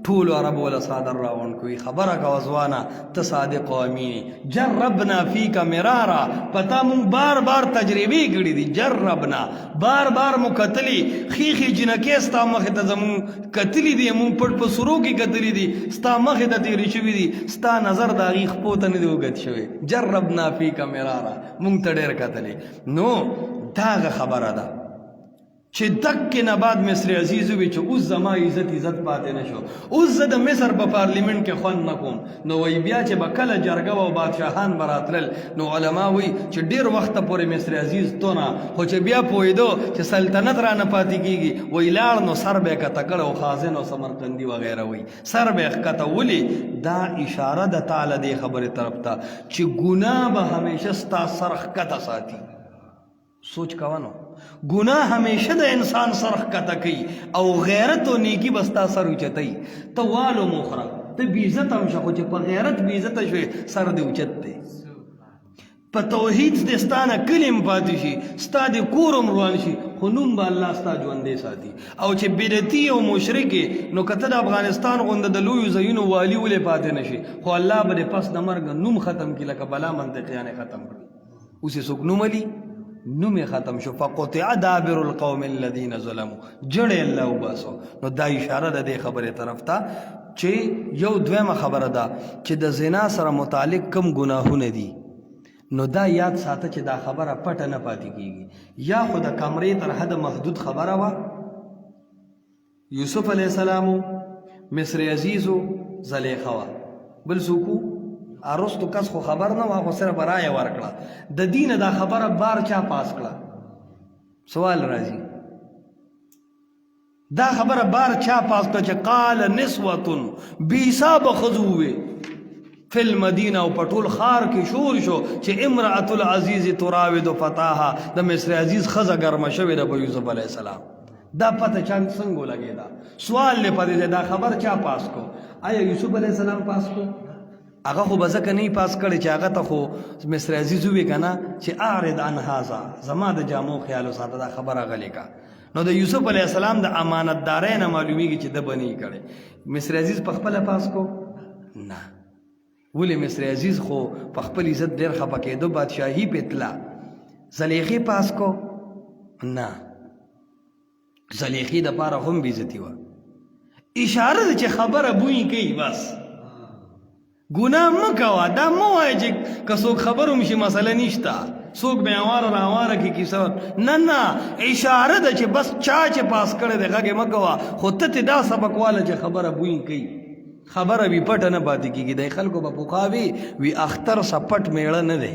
ټولو عربو وله څادر راغونډ کوي خبره کوه ځوانه ته صادق او امینې جربنا فیک مرارا پتا مونږ بار بار تجربې کړي دي جربنا بار بار مو کتلي ښیښې جنکې ستا مخې ته زمونږ کتلي دي مونږ پټ په سرو کې کتلي دي ستا مخې ته تېرې شوي دي ستا نظر د هغې خپو ته نه دی اوږد شوی جربنا فیک مرارا مونږ ته ډېر کتلې نو دا هغه خبره ده چې دکې نه بعد مصر عزیز وي چې اوس زما عزت پاتې نه شو اوس زه د مصر په پارلیمنټ کې خوند نه کوم نو وایي بیا چې به کله جرګه او بادشاهان به راتلل نو علما وایي چې ډېر وخته پورې مصر عزیز تونه خو چې بیا پوهېدو چې سلطنت رانه پاتې کېږي وایي لاړ نو سر به یې کته کړ او خازن او سمرقندي وغیره وایي سر به یې ښکته ولې دا اشاره ده تعالی دې خبرې طرف ته چې ګناه به همیشه ستا سر ښکته ساتي سوچ کوه نو گناہ ہمیشہ دا انسان سرخ کتا کئی او غیرت و نیکی بستا سر اوچتائی تا والو مخرا تا بیزت ہم شخو چه پا غیرت بیزت شوی سر دی اوچت تے پا توحید دی ستانا کلیم پاتی شی ستا دی کورم روان شی خنوم با اللہ ستا جواندے ساتی او چه بیدتی او مشرکی نو کتا دا افغانستان غند دلویو زینو والی ولی پاتے نشی خو اللہ با دی پس دمرگ نوم ختم کی لکا بلا منطقیانے ختم کر اسے سک نوم علی نوم ختم شو فقطع دابر القوم الذين ظلموا جړې الله وباسو نو دا اشاره ده د خبرې طرف ته چې یو دویمه خبره ده چې د زنا سره متعلق کم ګناهونه دي نو دا یاد ساته چې دا خبره پټه نه پاتې کیږي یا خو د کمرې تر حد محدود خبره وه یوسف علیه السلام مصر عزیزو زلیخه وه بل څوک ارستو کس خو خبر نه وه خو صرف رایه ورکړه د دینه دا خبره بار چا پاس کړه سوال راځي دا خبره بار چا پاس کړه چې قال نسوة بېحسابه ښځو ووې فی المدینه او په ټول ښار کې شور شو چې امرأة العزیز تراود فتاها د مصر عزیز ښځه ګرمه شوې ده په یوسف علیه السلام دا پته چا څنګه ولګېده سوال دی په دې دا خبر چا پاس کو آیا یوسف علیه السلام پاس کو هغه خو به ځکه نه پاس کړی چې هغه ته خو مصر عزیز ووی که نه چې اعرض عن هذا زما د جامو خیال وساته دا خبره غلې کا نو د یوسف علیه السلام د امانتدارۍ نه معلومیږي چې ده به نه یې کړی مصر عزیز په خپله پاس کو نه ولې مصر عزیز خو په خپل عزت ډېر خفه کېدو بادشاهي پې تله زلیخې پاس کو نه زلیخې دپاره هم بېعزتي وه اشاره ده چې خبره بوی کوي بس گناہ مکوا دا مو وای چې که څوک خبر هم شي مسله نشته څوک به اواره راواره کې کیسه نه اشاره ده چې بس چا چې پاس کړی دی غږ مه کوه خو ته تې دا سبق واله چې خبره بوی کوي خبره وي پټه نه پاتې کېږي دی خلکو به پخوا وي اختر سپټ میړه نه دی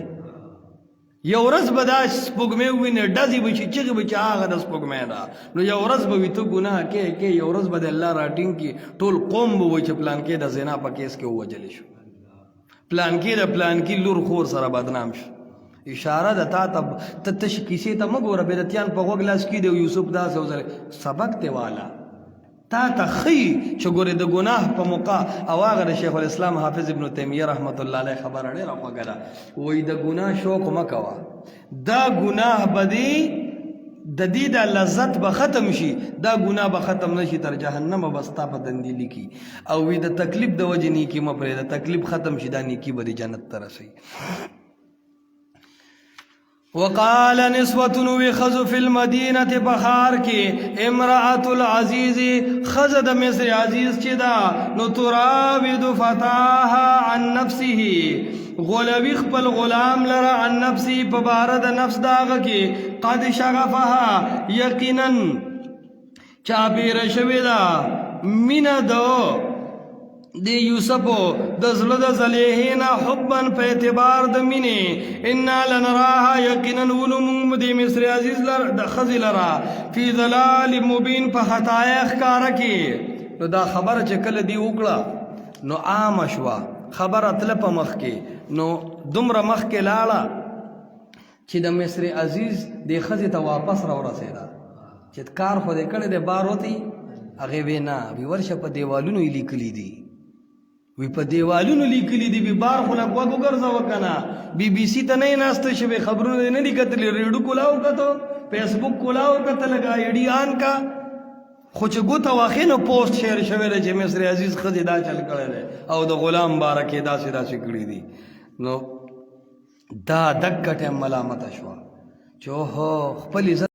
یو ورځ به دا سپوږمۍ ووینې ډزې به چې چغې به چې هغه د سپوږمۍ ده نو یو ورځ به وي ته ګناه کې یو ورځ به د الله راټینګ کړي ټول قوم به وایي چې پلانکې د زنا په کیس کې ووجلی شو پلانکې د پلانکې لور خور سره بدنام شو اشاره ده تا ته تش کیسې ته مه ګوره بدعتیان په غوږ لاس کښېږدي او یوسف داسې وځلی سبق دی والا تا ته ښیي چې ګورې د ګناه په موقع او هغه د شیخ الاسلام حافظ ابن تیمیه رحمت الله علیه خبره ډېره خوږه ده وایي د ګناه شوق مه کوه دا ګناه به دې د دې د لذت به ختم شي دا ګناه به ختم نه شي تر جهنمه به ستا په دندې لیکي او وی د تکلیف د وجې نیکي مه پرېږده تکلیف ختم شي دا نیکي به دې جنت ته رسوي وقال نسوة وخذ في المدينة بخار کی امرأة العزیز خزد مصر عزیز چی دا نو تراود فتاها عن نفسه غلوی خپل غلام لرا عن نفسی پبارد نفس داغ کی قد شغفها یقینا چاپیر شوی دا من دو دی یوسفو د زړه د زلیحینا حبا په اعتبار د مینې انا لنراها یقینا ولو موږ د مصر عزیز د ښځې لره فی ضلال مبین په خطای ښکاره کې نو دا خبره چې کله دی وکړه نو عامه شوه خبره تله په مخ کې نو دومره مخ کې لاړه چې د مصر عزیز د ښځې ته واپس راورسېده چې کار خو دې کړی دی بار وتی هغې وی نه وی ورشه په دیوالونو یې لیکلي دي وی په دیوالونو لیکلي دي وی بار خو لږ غوږ وګرځوه که نه بي بي سي ته نه یې ناسته شوې خبرونه دې نه دي کتلي ریډیو کولا وکتو فیسبوک کولا وکته لږ آیډي آن کا خو چې ګوته واخې نو پوسټ شیر شوی دی چې مصر عزیز ښځې دا چل کړی دی او د غلام باره کې داسې کړي دي نو دا دکه ټایم ملامته شوه چې اوهو خپل عزت